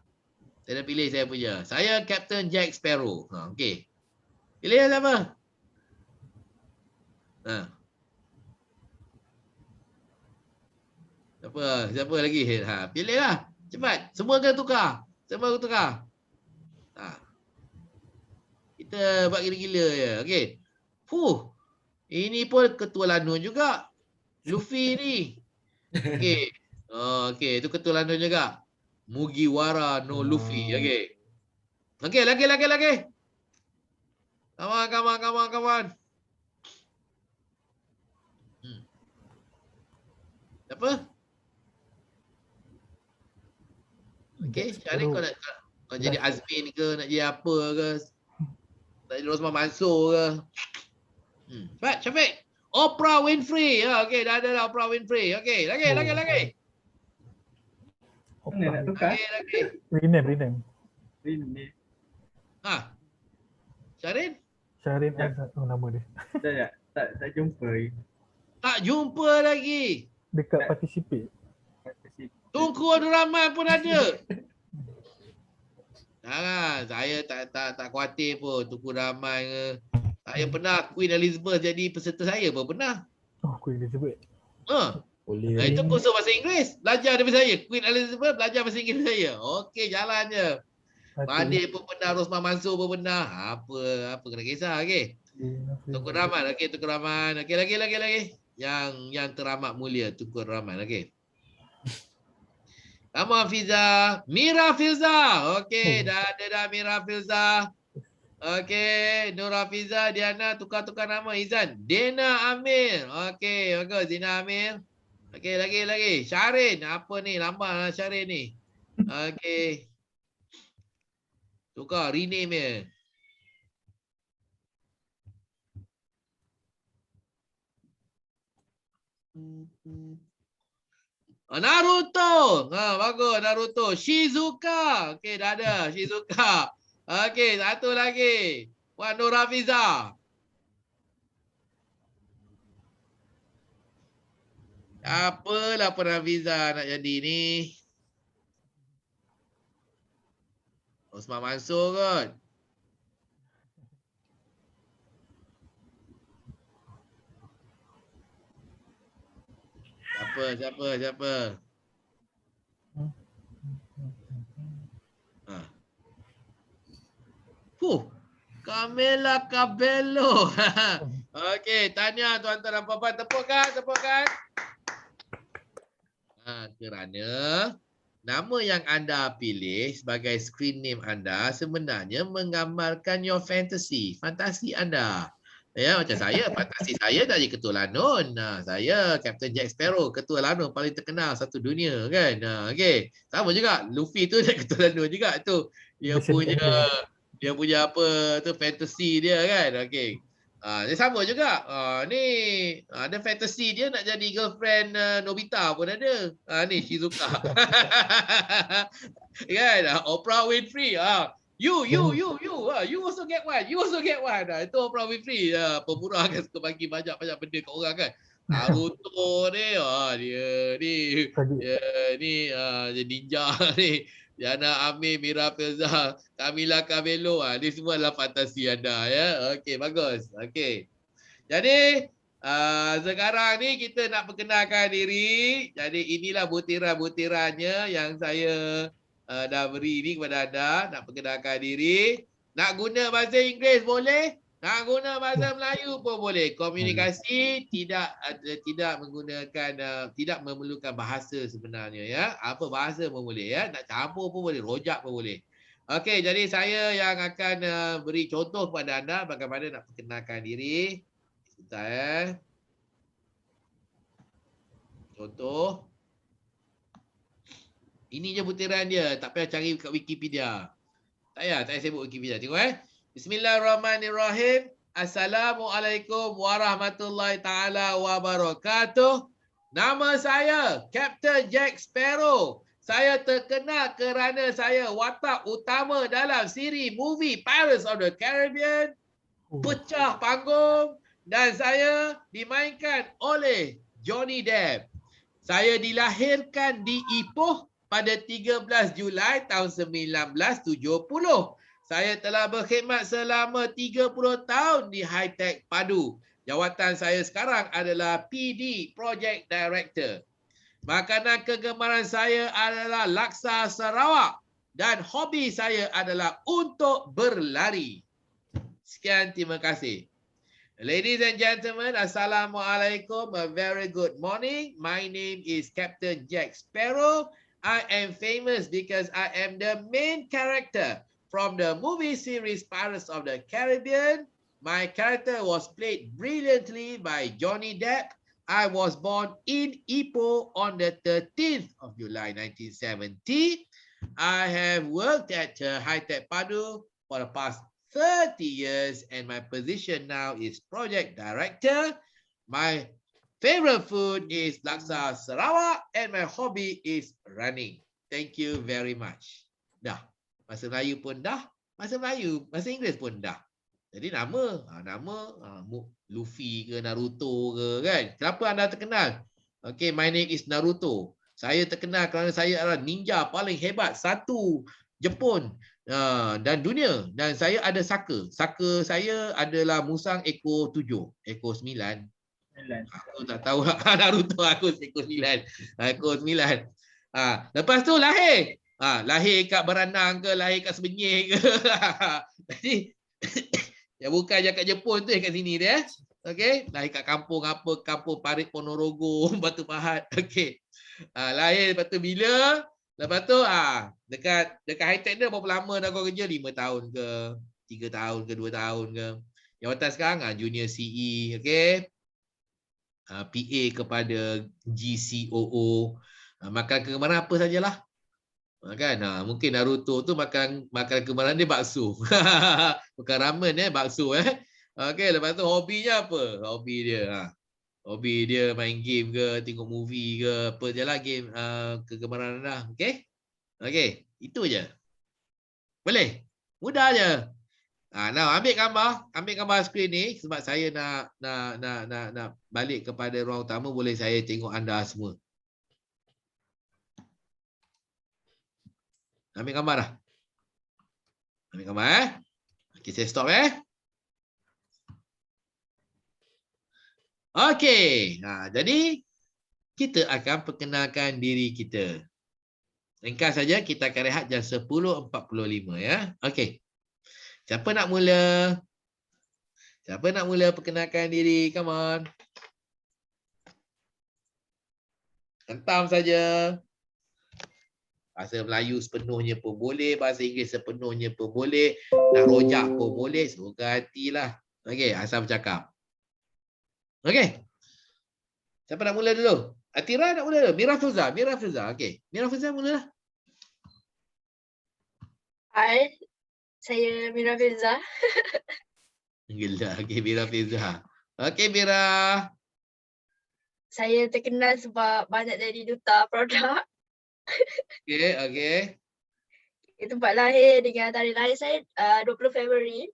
S1: saya dah pilih saya punya. Saya Captain Jack Sparrow. Okey. Pilih siapa? Siapa lagi? Pilihlah. Cepat. Semua kena tukar. Kita buat gila-gila je. Okey. Ini pun ketua Lanun juga. Luffy ni. Okey. Okey, itu ketua London juga. Mugiwara no Luffy. Okey. Okey, lagi. Come on. Siapa? Okey, Syarif kau jadi Azmin ke, nak jadi apa ke? Nak jadi Rosman Mansur ke? Baik, Syafiq. Oprah Winfrey. Okey, dah ada Oprah Winfrey. Okey, lagi.
S7: Mana nak tukar?
S1: Lagi.
S2: Rename.
S7: Ini.
S1: Ha. Syarin?
S2: Syarin Azad nama dia.
S7: Tak jumpa.
S1: Tak jumpa lagi.
S2: Dekat participate.
S1: Tunku Abdul Rahman pun ada. Jangan, saya tak khawatir pun Tunku Rahman ke. Saya pernah Queen Elizabeth jadi peserta saya pun pernah.
S2: Oh, Queen Elizabeth.
S9: Boleh.
S1: Itu kursus bahasa Inggeris. Belajar daripada saya. Queen Elizabeth belajar bahasa Inggeris saya. Okey, jalan je. Mahathir pun pernah, Rosman Mansur pun pernah. Apa kena kisah, okey. Tunku Rahman, okey, Tunku Rahman. Okey, lagi. Yang teramat mulia Tunku Rahman, okey. Come on, Fiza. Mira Filza. Okey, dah ada Mira Filza. Okey, Nura Fiza, Diana, tukar nama. Izan. Dena Amir. Okey, bagus. Dena Amir. Okey, lagi. Syarin. Apa ni? Lama lah Syarin ni. Okey. Tukar, rename dia. Naruto. Bagus Naruto. Shizuka. Okey, dah ada Shizuka. Okey, satu lagi. Wan Nura Fiza. Apalah pernah Fiza nak jadi ni? Osman Mansur kot. Siapa? Camila Cabello. Okey, tanya tuan-tuan dan puan-puan, tepukkan. Kerana nama yang anda pilih sebagai screen name anda sebenarnya menggambarkan your fantasi anda. Ya, macam saya, fantasi saya dari ketua Lanun. Saya Captain Jack Sparrow, ketua Lanun paling terkenal satu dunia kan. Okey. Sama juga Luffy tu dari ketua Lanun juga tu. Dia punya apa tu fantasi dia kan. Okey. Dia sama juga. Ni ada fantasi dia nak jadi girlfriend Nobita pun ada. Ni Shizuka. Kan? Oprah Winfrey. You also get one. Itu Oprah Winfrey. Pemurah kan suka bagi banyak benda kat orang kan. Naruto ni. Dia ninja ni. Diana Amir, Mira Filza, Camila Cabello. Ni semua adalah fantasi anda ya. Okey, bagus. Okey. Jadi sekarang ni kita nak perkenalkan diri. Jadi inilah butiran-butirannya yang saya dah beri ni kepada anda. Nak perkenalkan diri. Nak guna bahasa Inggeris boleh. Nak guna bahasa Melayu pun boleh. Komunikasi tidak menggunakan tidak memerlukan bahasa sebenarnya ya. Apa bahasa pun boleh ya. Nak campur pun boleh, rojak pun boleh. Okey, jadi saya yang akan beri contoh kepada anda bagaimana nak perkenalkan diri. Sebentar Contoh. Ini je butiran dia, tak payah cari kat Wikipedia. Tak payah sebut Wikipedia. Tengok Bismillahirrahmanirrahim. Assalamualaikum warahmatullahi taala wabarakatuh. Nama saya Captain Jack Sparrow. Saya terkenal kerana saya watak utama dalam siri movie Pirates of the Caribbean, Pecah Panggung, dan saya dimainkan oleh Johnny Depp. Saya dilahirkan di Ipoh pada 13 Julai tahun 1970. Saya telah berkhidmat selama 30 tahun di High Tech Padu. Jawatan saya sekarang adalah PD Project Director. Makanan kegemaran saya adalah laksa Sarawak dan hobi saya adalah untuk berlari. Sekian, terima kasih. Ladies and gentlemen, Assalamualaikum. A very good morning. My name is Captain Jack Sparrow. I am famous because I am the main character from the movie series Pirates of the Caribbean. My character was played brilliantly by Johnny Depp. I was born in Ipoh on the 13th of July 1970. I have worked at High-Tech Padu for the past 30 years, and my position now is project director. My favorite food is laksa Sarawak, and my hobby is running. Thank you very much. Dah. Bahasa Melayu pun dah. Bahasa Melayu, bahasa Inggeris pun dah. Jadi nama Luffy ke Naruto ke kan? Kenapa anda terkenal? Okay, my name is Naruto. Saya terkenal kerana saya adalah ninja paling hebat satu Jepun dan dunia, dan saya ada saka. Saka saya adalah musang ekor 7, ekor 9. Aku tak tahu Naruto aku ekor 9. Ekor 9. Lepas tu lahir. Lahir kat beranang ke, lahir kat sebenyih ke. Jadi ya bukan je kat Jepun tu, kat sini dia. Okey, lahir kat kampung apa, kampung Parit Ponorogo, Batu Pahat. Okey. Lahir lepas tu bila? Lepas tu dekat High-Tech dia berapa lama dah kau kerja? 5 tahun ke, 3 tahun ke, 2 tahun ke. Jawatan sekarang junior CE, okey. PA kepada GCOO. Makan kegemaran apa sajalah. Kan? Mungkin Naruto tu makan kegemaran dia bakso. Bukan ramen bakso Okey, lepas tu hobinya apa? Hobi dia main game ke, tengok movie ke, apa je lah game kegemaran anda. Okey? Okey, itu je. Boleh? Mudah je. Now ambil gambar skrin ni sebab saya nak balik kepada ruang utama, boleh saya tengok anda semua. Ambil gambar dah. Ambil gambar Okey, saya stop Okey, jadi kita akan perkenalkan diri kita. Ringkas saja, kita akan rehat jam 10.45 ya. Okey. Siapa nak mula? Siapa nak mula perkenalkan diri? Come on. Hentam saja. Bahasa Melayu sepenuhnya pun boleh, bahasa Inggeris sepenuhnya pun boleh, nak rojak pun boleh, suka hatilah. Okey, asal bercakap. Okey. Siapa nak mula dulu? Atira nak mula dulu? Mira Filza. Okey. Mira Filza mulalah.
S6: Hai, saya Mira Filza.
S1: Gila. Okey, Mira Filza. Okey, Mira.
S6: Saya terkenal sebab banyak jadi duta produk.
S1: Okey.
S6: Tempat lahir dengan tarikh lahir saya 20 Februari.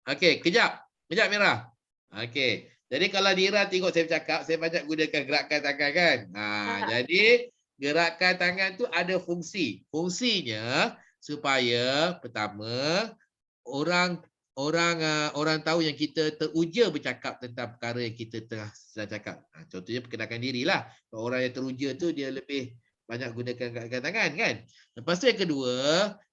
S1: Okey, kejap Mira. Okey. Jadi kalau Dira tengok saya bercakap, saya banyak gunakan gerakan tangan kan. Jadi gerakan tangan tu ada fungsi. Fungsinya supaya pertama orang tahu yang kita teruja bercakap tentang perkara yang kita tengah sedang cakap. Contohnya perkenalkan dirilah. Orang yang teruja tu dia lebih banyak gunakan gerakan tangan kan. Lepas tu yang kedua,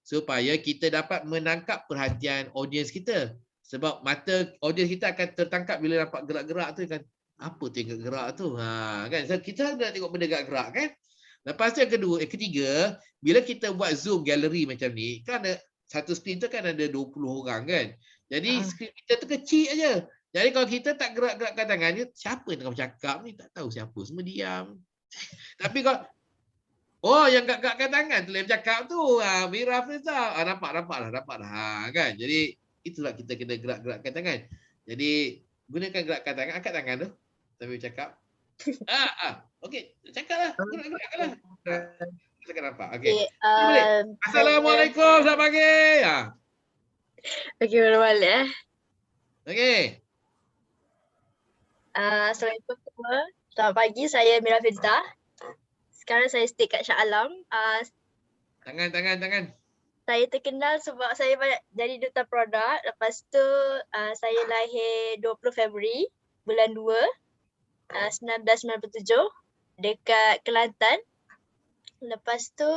S1: supaya kita dapat menangkap perhatian audiens kita. Sebab mata audiens kita akan tertangkap bila dapat gerak-gerak tu kan. Apa tu yang gerak tu? Kan? So, kita nak tengok benda gerak-gerak kan. Lepas tu yang ketiga, bila kita buat zoom gallery macam ni, kan ada satu skrin tu kan ada 20 orang kan. Jadi skrin kita tu kecil aja. Jadi kalau kita tak gerak-gerakkan tangan ni, siapa yang tengah bercakap ni tak tahu siapa, semua diam. Tapi kalau yang gerak-gerakkan tangan tu yang bercakap tu, Mira Filza. Nampak dah. Kan? Jadi itulah kita kena gerak-gerakkan tangan. Jadi gunakan gerakkan tangan, angkat tangan tu sambil bercakap. Okey, cakaplah, gerak-gerakkanlah. Saya nampak. Okey. Assalamualaikum, selamat pagi.
S6: Okey, balik
S1: Okey.
S6: Assalamualaikum semua. Selamat pagi, saya Mira Filza. Sekarang saya stay kat Shah Alam.
S1: Tangan.
S6: Saya terkenal sebab saya banyak jadi duta produk. Lepas tu saya lahir 20 Februari bulan 2 1997 dekat Kelantan. Lepas tu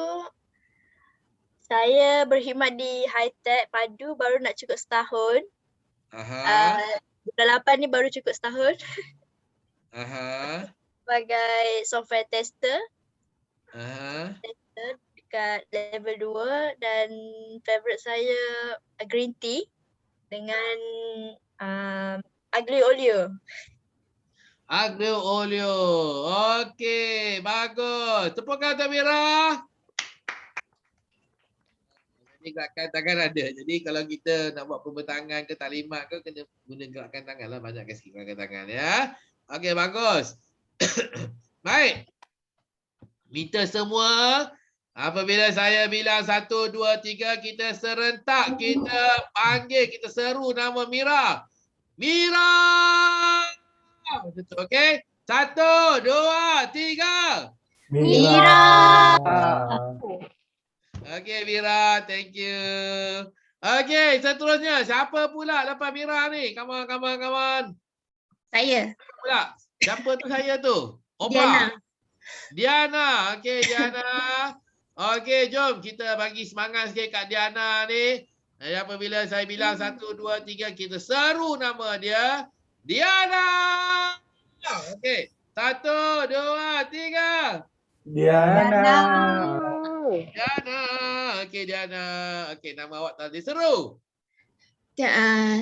S6: saya berkhidmat di High-Tech Padu baru nak cukup setahun. bulan 8 ni baru cukup setahun
S1: Aha.
S6: sebagai software tester
S1: Aha.
S6: dekat level 2 dan favorite saya green tea dengan aglio olio.
S1: Aglio olio. Okey, bagus. Tepukan untuk Mira. Ini gerakan tangan ada. Jadi kalau kita nak buat pembentangan ke taklimat ke kena guna gerakan tangan lah. Banyak kasih gerakan tangan ya. Okey, bagus. Baik. Minta semua apabila saya bilang 1, 2, 3 kita serentak. Kita panggil, kita seru nama Mira. Mira! Betul, okey? 1, 2, 3.
S8: Mira.
S1: Okey Mira, thank you. Okey, seterusnya siapa pula lepas Mira ni? Come on.
S5: Saya.
S1: Siapa pula? Siapa tu saya tu?
S5: Diana.
S1: Diana. Okey Diana. Okey, jom kita bagi semangat sikit kat Diana ni. Apabila saya bilang 1, 2, 3 kita seru nama dia. Diana. Okey. 1, 2, 3.
S2: Diana.
S1: Diana. Okey Diana. Okey, nama awak tadi seru.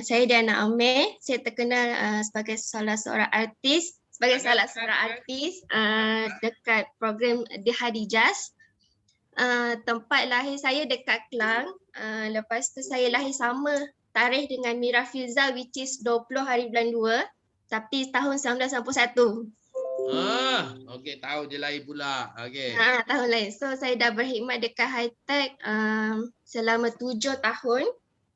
S5: Saya Diana Amir. Saya terkenal sebagai salah seorang artis. Dekat program The Hadijaz. Tempat lahir saya dekat Kelang. Lepas tu saya lahir sama tarikh dengan Mira Filza, which is 20 hari bulan 2. Tapi tahun 1991.
S1: Okey, tahu je lahir pula. Okey.
S5: Tahun lain. So saya dah berkhidmat dekat Hi-Tech selama 7 tahun.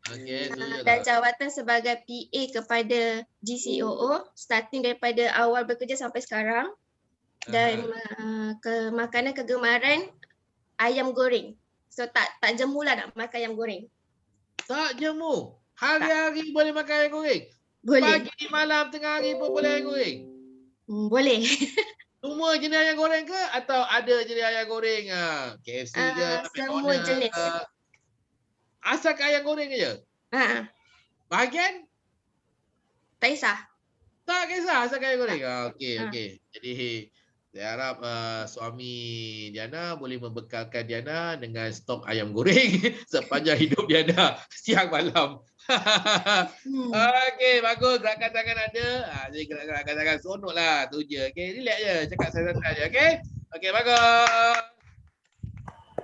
S1: Okey,
S5: Dan jawatan sebagai PA kepada GCOO starting daripada awal bekerja sampai sekarang. Dan makanan kegemaran ayam goreng. So tak jemu lah nak makan ayam goreng.
S1: Tak jemu. Hari-hari boleh makan ayam goreng.
S5: Boleh.
S1: Pagi, malam, tengah hari pun boleh ayam goreng.
S5: Boleh.
S1: Semua jenis ayam goreng ke atau ada jenis ayam goreng KFC ke?
S5: Semua
S1: McDonald's
S5: jenis.
S1: ke? Asalkan ayam goreng je? Bahagian?
S5: Tak kisah.
S1: Tak kisah asalkan ayam goreng. Okey. Jadi saya harap suami Diana boleh membekalkan Diana dengan stok ayam goreng sepanjang hidup Diana siang malam. Okey, bagus. Gerakan tangan ada. Jadi gerakan tangan seronok lah. Tu je. Okey, relax je. Cakap santai je. Okey? Okey, bagus.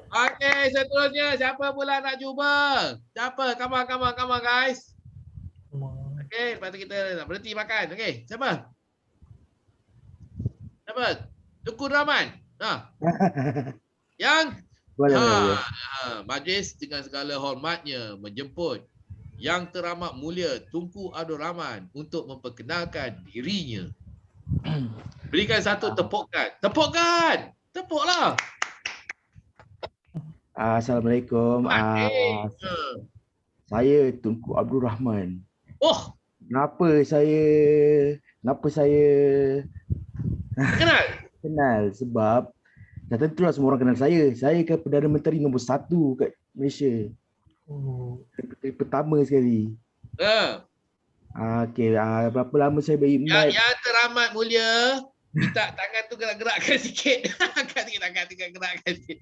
S1: Okey, seterusnya. Siapa pula nak cuba? Siapa? Come on guys. Okey, lepas tu kita nak berhenti makan. Okey, siapa? Tuku Rahman. Yang majlis dengan segala hormatnya menjemput Yang Teramat Mulia Tunku Abdul Rahman untuk memperkenalkan dirinya. Berikan satu tepukan. Tepuklah.
S9: Assalamualaikum. Saya Tunku Abdul Rahman. Kenapa saya kenal? Sebab dah tentulah semua orang kenal saya. Saya kan Perdana Menteri nombor 1 kat Malaysia. Pertama sekali. Okey, berapa lama saya berkhidmat?
S1: Yang Teramat Mulia, minta tangan tu gerak-gerakkan sikit. Angkat sikit tangan, gerakkan sikit.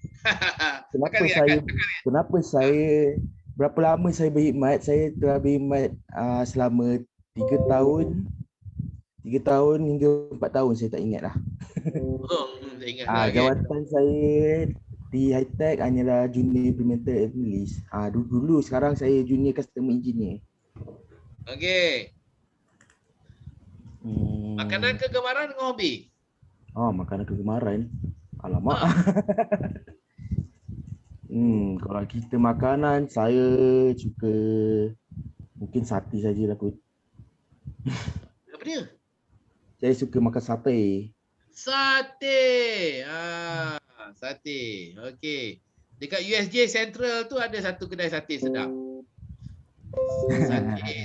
S9: Kenapa saya berapa lama saya berkhidmat? Saya telah berkhidmat selama 3 tahun hingga 4 tahun, saya tak ingat lah. Jawatan saya di Hi-Tech hanyalah Junior Implementor Analyst. Dulu sekarang saya Junior Customer Engineer.
S1: Okey. Makanan kegemaran dengan hobi?
S9: Makanan kegemaran. Alamak. Kalau kita makanan, saya suka mungkin sate sajalah kot.
S1: Apa dia?
S9: Saya suka makan sate.
S1: Sate. Okey. Dekat USJ Central tu ada satu kedai sate sedap.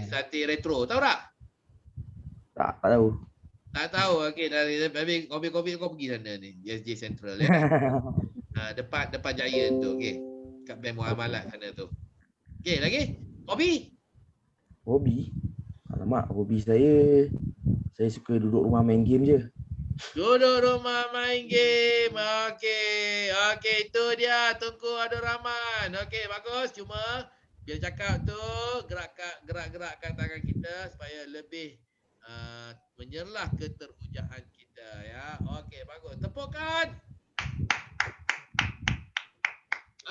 S1: Sate retro. Tahu tak?
S9: Tak tahu.
S1: Tak tahu. Okey, dari kopi kau pergi sana ni, USJ Central ya. Depan Giant tu, okey. Kat Bank Muamalat sana tu. Okey, lagi? Hobi?
S9: Alamak, hobi saya suka duduk rumah main game je.
S1: Duduk rumah main game. Okey. Okey, itu dia Tunku Abdul Rahman. Okey, bagus. Cuma bila cakap tu gerak-gerakkan tangan kita supaya lebih menyerlah keterhujaan kita ya. Okey, bagus. Tepukan.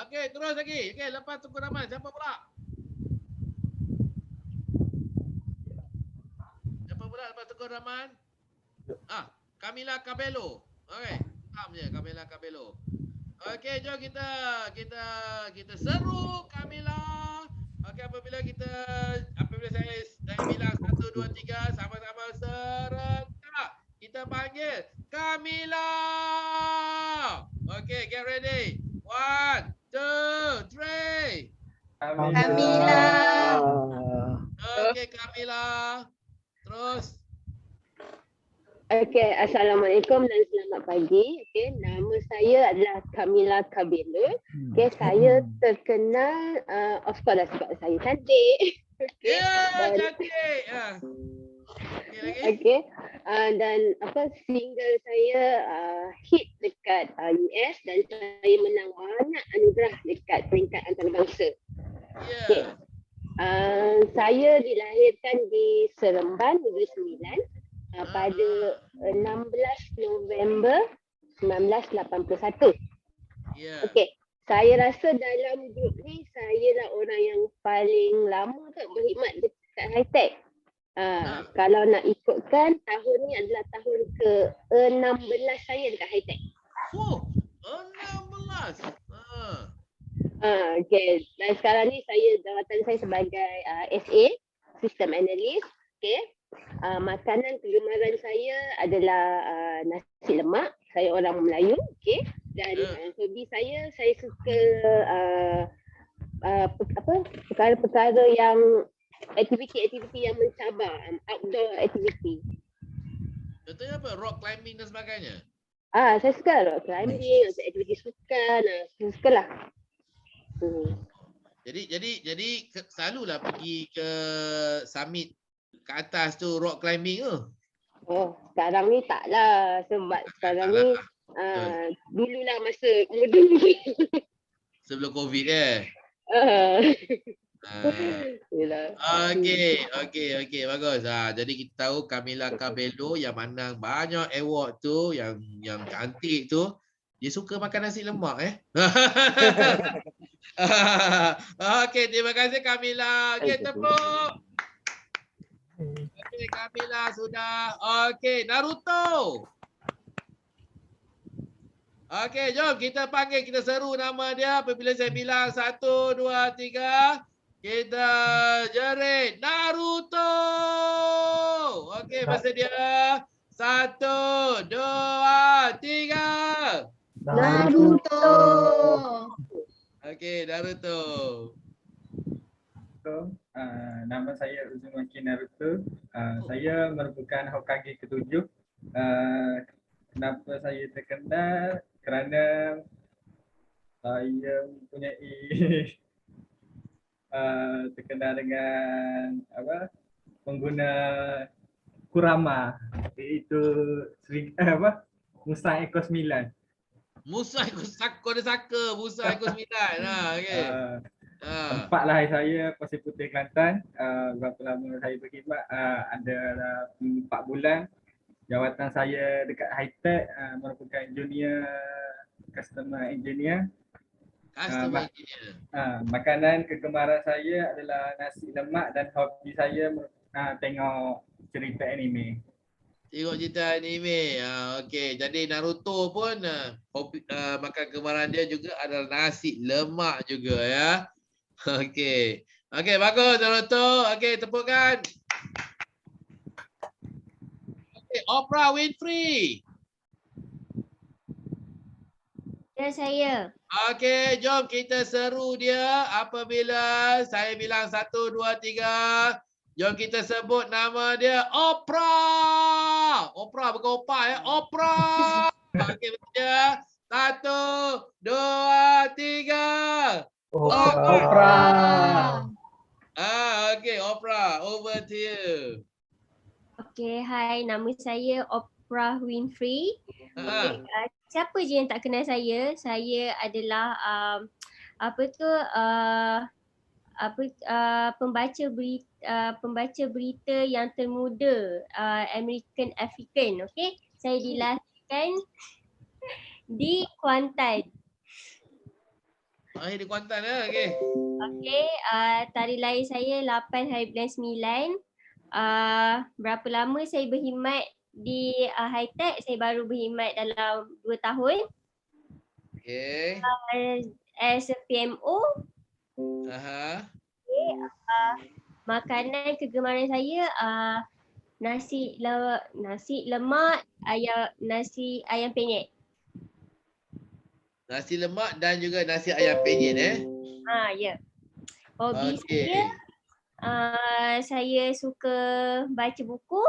S1: Okey, terus lagi. Okey, lepas Tunku Rahman siapa pula? Siapa pula lepas Tunku Rahman? Camila Cabello. Okey, faham je Camila Cabello. Okey, jom kita seru Camila. Okey, apabila saya bilang 1 2 3 sama-sama serentak. Kita panggil Camila. Okey, get ready. 1 2 3.
S3: Camila.
S1: Okey, Camila. Terus.
S4: Okey, Assalamualaikum dan selamat pagi. Okey, nama saya adalah Camila Cabello. Okey, saya terkenal of course lah sebab saya cantik. Okey.
S1: Cantik. Okey lagi.
S4: Okey. Dan single saya hit dekat US dan saya menang banyak anugerah dekat peringkat antarabangsa. Okey. Saya dilahirkan di Seremban, Negeri Sembilan. Pada 16 November 1981. Okey, saya rasa dalam grup ni saya lah orang yang paling lama berkhidmat dekat Hi-Tech. Kalau nak ikutkan, tahun ni adalah tahun ke-16 saya dekat Hi-Tech.
S1: Oh, 16.
S4: Okey, dan sekarang ni jawatan saya sebagai SA, System Analyst. Okey. Makanan kegemaran saya adalah nasi lemak. Saya orang Melayu, okey. Dan hobi saya suka perkara-perkara yang aktiviti-aktiviti yang mencabar, outdoor activity.
S1: Contohnya apa? Rock climbing dan sebagainya.
S4: Saya suka rock climbing, aktiviti sukan, saya sukalah.
S1: Jadi selalulah pergi ke summit ke atas tu rock climbing tu.
S4: Oh, sekarang ni taklah sebab sekarang ni dululah masa muda.
S1: Sebelum Covid Okey, bagus. Jadi kita tahu Camila Cabello yang menang banyak award tu, yang cantik tu, dia suka makan nasi lemak Okey, terima kasih Camila. Okey, tepuk. Okey, Camila sudah. Okey, Naruto. Okey, jom kita panggil, kita seru nama dia. Apabila saya bilang 1 2 3, kita jerit Naruto. Okey, masa dia 1 2 3.
S3: Naruto.
S1: Okey, Naruto.
S7: Nama saya Uzumaki Naruto. Saya merupakan Hokage ke-7. Kenapa saya terkenal? Kerana saya mempunyai terkenal dengan pengguna Kurama, iaitu Musang Ekor 9.
S1: Musang Ekor Saka, Musang Ekor 9. Okey.
S7: Tempat lahir saya Pasir Putih, Kelantan. Berapa lama saya berkhidmat? Ada 4 bulan. Jawatan saya dekat Hi-Tech merupakan junior customer engineer. Makanan kegemaran saya adalah nasi lemak dan hobi saya tengok cerita anime.
S1: Tengok cerita anime. Okey, jadi Naruto pun makan kegemaran dia juga adalah nasi lemak juga ya. Okey. Okey, bagus Naruto. Okey, tepukan. Okey, Oprah Winfrey.
S8: Ya, saya.
S1: Okey, jom kita seru dia apabila saya bilang 1 2 3. Jom kita sebut nama dia Oprah. Oprah bukan Opa ya. Oprah. Okey, betul dia. 1 2 3. Oprah. Okey, Oprah, over to you.
S8: Okay, hai, nama saya Oprah Winfrey. Okay, siapa je yang tak kenal saya? Saya adalah pembaca berita yang termuda American African. Okay, saya dilahirkan di Kuantan.
S1: Di Kuantan lah, okey.
S8: Okay, tarikh lahir saya 8 hari bulan 9. Berapa lama saya berkhidmat di High Tech? Saya baru berkhidmat dalam 2 tahun.
S1: Okey.
S8: As a PMO.
S1: Okay,
S8: makanan kegemaran saya nasi lemak, nasi ayam penyet.
S1: Nasi lemak dan juga nasi ayam penyet
S8: Ya. Hobi
S1: Okey.
S8: saya suka baca buku.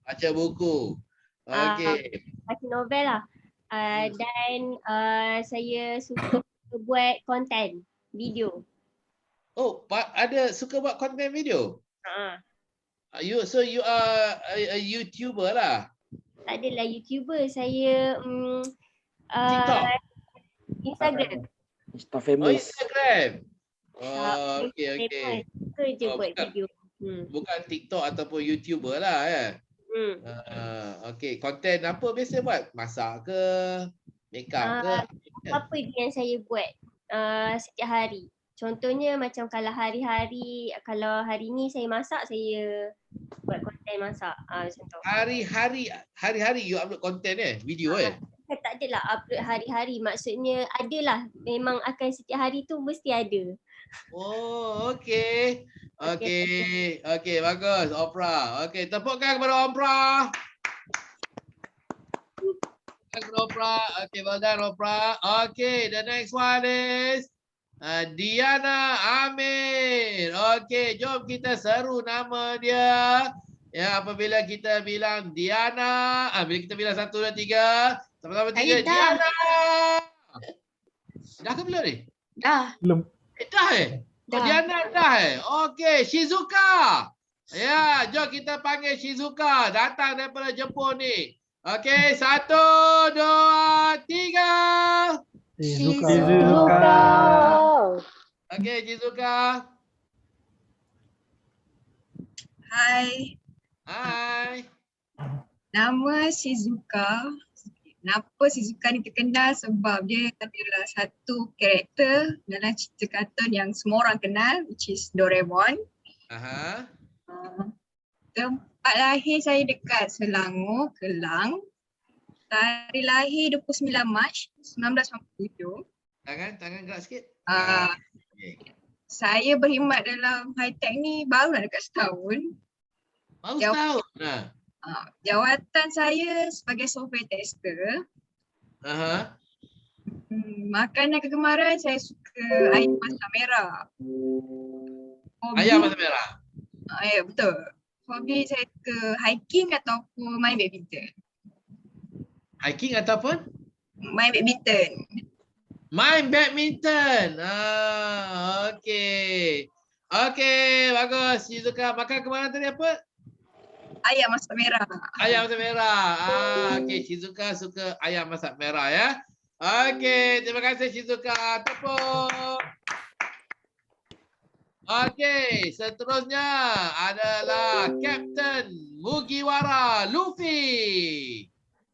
S1: Baca buku. Okey.
S8: Baca novel lah. Dan saya suka buat konten video.
S1: Oh, ada suka buat konten video? You are a YouTuber lah.
S8: Tak adalah YouTuber, saya
S1: TikTok.
S8: Instagram.
S9: Insta famous.
S1: Instagram. Okey.
S8: Kerja buat video.
S1: Bukan TikTok ataupun YouTuber lah ya. Okey, konten apa biasa buat? Masak ke? Makeup ke?
S8: Apa yang saya buat setiap hari. Contohnya macam kalau kalau hari ni saya masak, saya buat konten masak. Macam tu.
S1: Hari-hari you upload konten video
S8: Tak adalah upload hari-hari. Maksudnya adalah, memang akan setiap hari tu mesti ada.
S1: Oh, okey. Okey, bagus Oprah. Okey, tepukkan kepada Oprah. Okay, well done Oprah. Okay, the next one is Diana Amir. Okay, jom kita seru nama dia. Ya, apabila kita bilang Diana, bila kita bilang 1, 2, 3, sama-sama 3. Diana. Dah ke belum ni?
S3: Dah.
S2: Belum.
S1: Dah Diana dah Okay, Shizuka. Ya, jom kita panggil Shizuka. Datang daripada Jepun ni. Okay, 1, 2, 3.
S2: Shizuka.
S1: Okay, Shizuka.
S3: Hai. Nama Shizuka. Kenapa Shizuka ni terkenal? Sebab dia adalah satu karakter dalam cerita kartun yang semua orang kenal, which is Doraemon. Tempat lahir saya dekat Selangor, Kelang. Tarikh lahir 29 Mac 1997.
S1: Tangan gerak sikit.
S3: Saya berkhidmat dalam High Tech ni baru dekat setahun.
S1: Baru setahun?
S3: Jawatan saya sebagai software tester. Makanan kegemaran saya suka ayam masak merah.
S1: Ayam masak merah?
S3: Ya, betul. Hobi saya suka hiking ataupun main badminton.
S1: Hiking ataupun?
S3: Main badminton.
S1: Main badminton. Okey. Okey, bagus. Shizuka, makan kemarin tadi apa?
S3: Ayam masak merah.
S1: Ayam masak merah. Okey, Shizuka suka ayam masak merah ya. Okey, terima kasih Shizuka. Tepuk. Okey, seterusnya adalah Captain Mugiwara Luffy.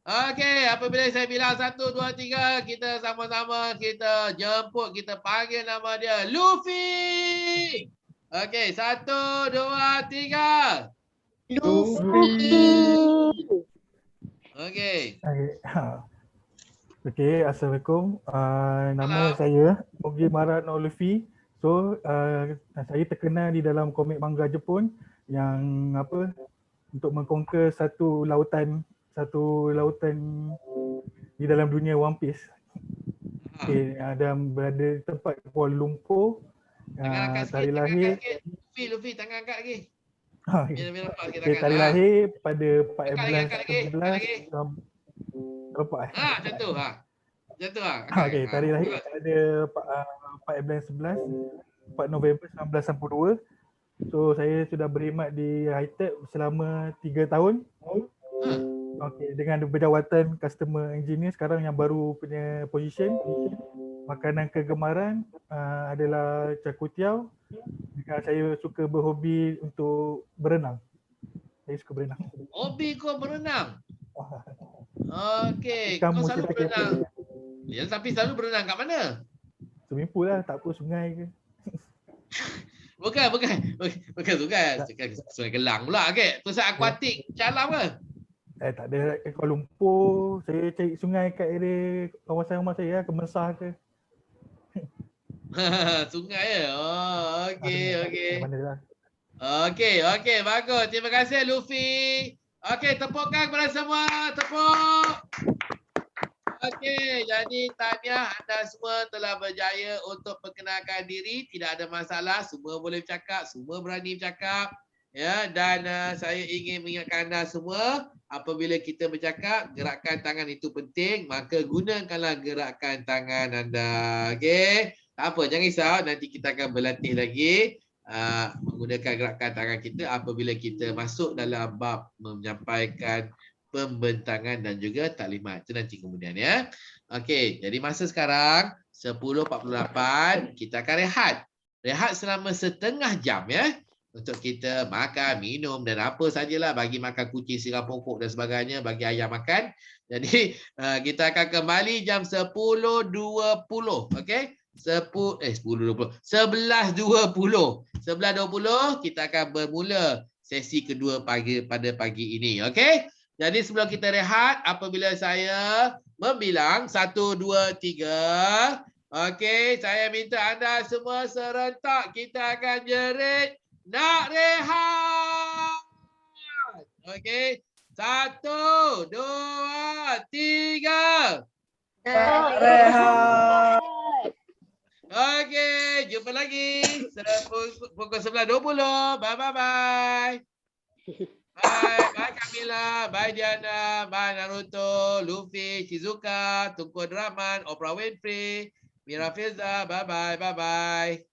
S1: Okey, apabila saya bilang 1, 2, 3, kita sama-sama kita jemput, kita panggil nama dia Luffy. Okey, 1, 2, 3.
S8: Luffy.
S1: Okey.
S2: Okey, Assalamualaikum. Nama saya Mugiwara no Luffy. So, saya terkenal di dalam komik manga Jepun yang untuk mengconquer satu lautan di dalam dunia One Piece. Okay, dan berada di tempat Kuala Lumpur. Tarikh lahir
S1: Luffy, tangan angkat lagi.
S2: Okay, tarikh lahir pada 14/11. Macam
S1: tu.
S2: Okey, tarikh lahir pada 14/11, 4 November 1962. So saya sudah berkhidmat di Hitech selama 3 tahun. Okay, dengan berjawatan customer engineer sekarang yang baru punya position. Makanan kegemaran adalah cakutiau. Saya suka berhobi untuk berenang. Saya suka berenang.
S1: Hobi kau berenang? Okey,
S2: Ikan
S1: kau
S2: musi
S1: selalu
S2: tak
S1: berenang.
S2: kira.
S1: Ya, tapi selalu berenang kat mana?
S2: Swimming pool lah, tak apa sungai ke.
S1: Bukan Sungai Kelang pula ke? Pusat akuatik Calam ke?
S2: Tak ada kat Kuala Lumpur. Saya cari sungai kat area kawasan rumah saya, Kemesah ke.
S1: Sungai ya? Oh, okey.
S2: Mana lah.
S1: Okey, bagus. Terima kasih Luffy. Okey, tepukkan kepada semua. Tepuk. Okey, jadi tahniah anda semua telah berjaya untuk perkenalkan diri. Tidak ada masalah, semua boleh bercakap, semua berani bercakap. Ya, dan saya ingin mengingatkan anda semua, apabila kita bercakap, gerakan tangan itu penting, maka gunakanlah gerakan tangan anda. Okey. Tak apa, jangan risau, nanti kita akan berlatih lagi menggunakan gerakan tangan kita apabila kita masuk dalam bab menyampaikan pembentangan dan juga taklimat. Itu nanti kemudian ya. Okey, jadi masa sekarang 10.48 kita akan rehat. Rehat selama setengah jam ya. Untuk kita makan, minum dan apa sajalah, bagi makan kucing, sirap pokok dan sebagainya, bagi ayam makan. Jadi kita akan kembali jam 10.20. Okey? 11.20 kita akan bermula sesi kedua pada pagi ini. Okey? Jadi sebelum kita rehat, apabila saya membilang 1, 2, 3. Okey, saya minta anda semua serentak kita akan jerit nak rehat. Okey. 1, 2, 3.
S6: Nak rehat.
S1: Okey, jumpa lagi pukul 11.20. Bye. Bye Kamila, bye Diana, bye Naruto, Luffy, Shizuka, Tunku Draman, Oprah Winfrey, Mira Filza, bye.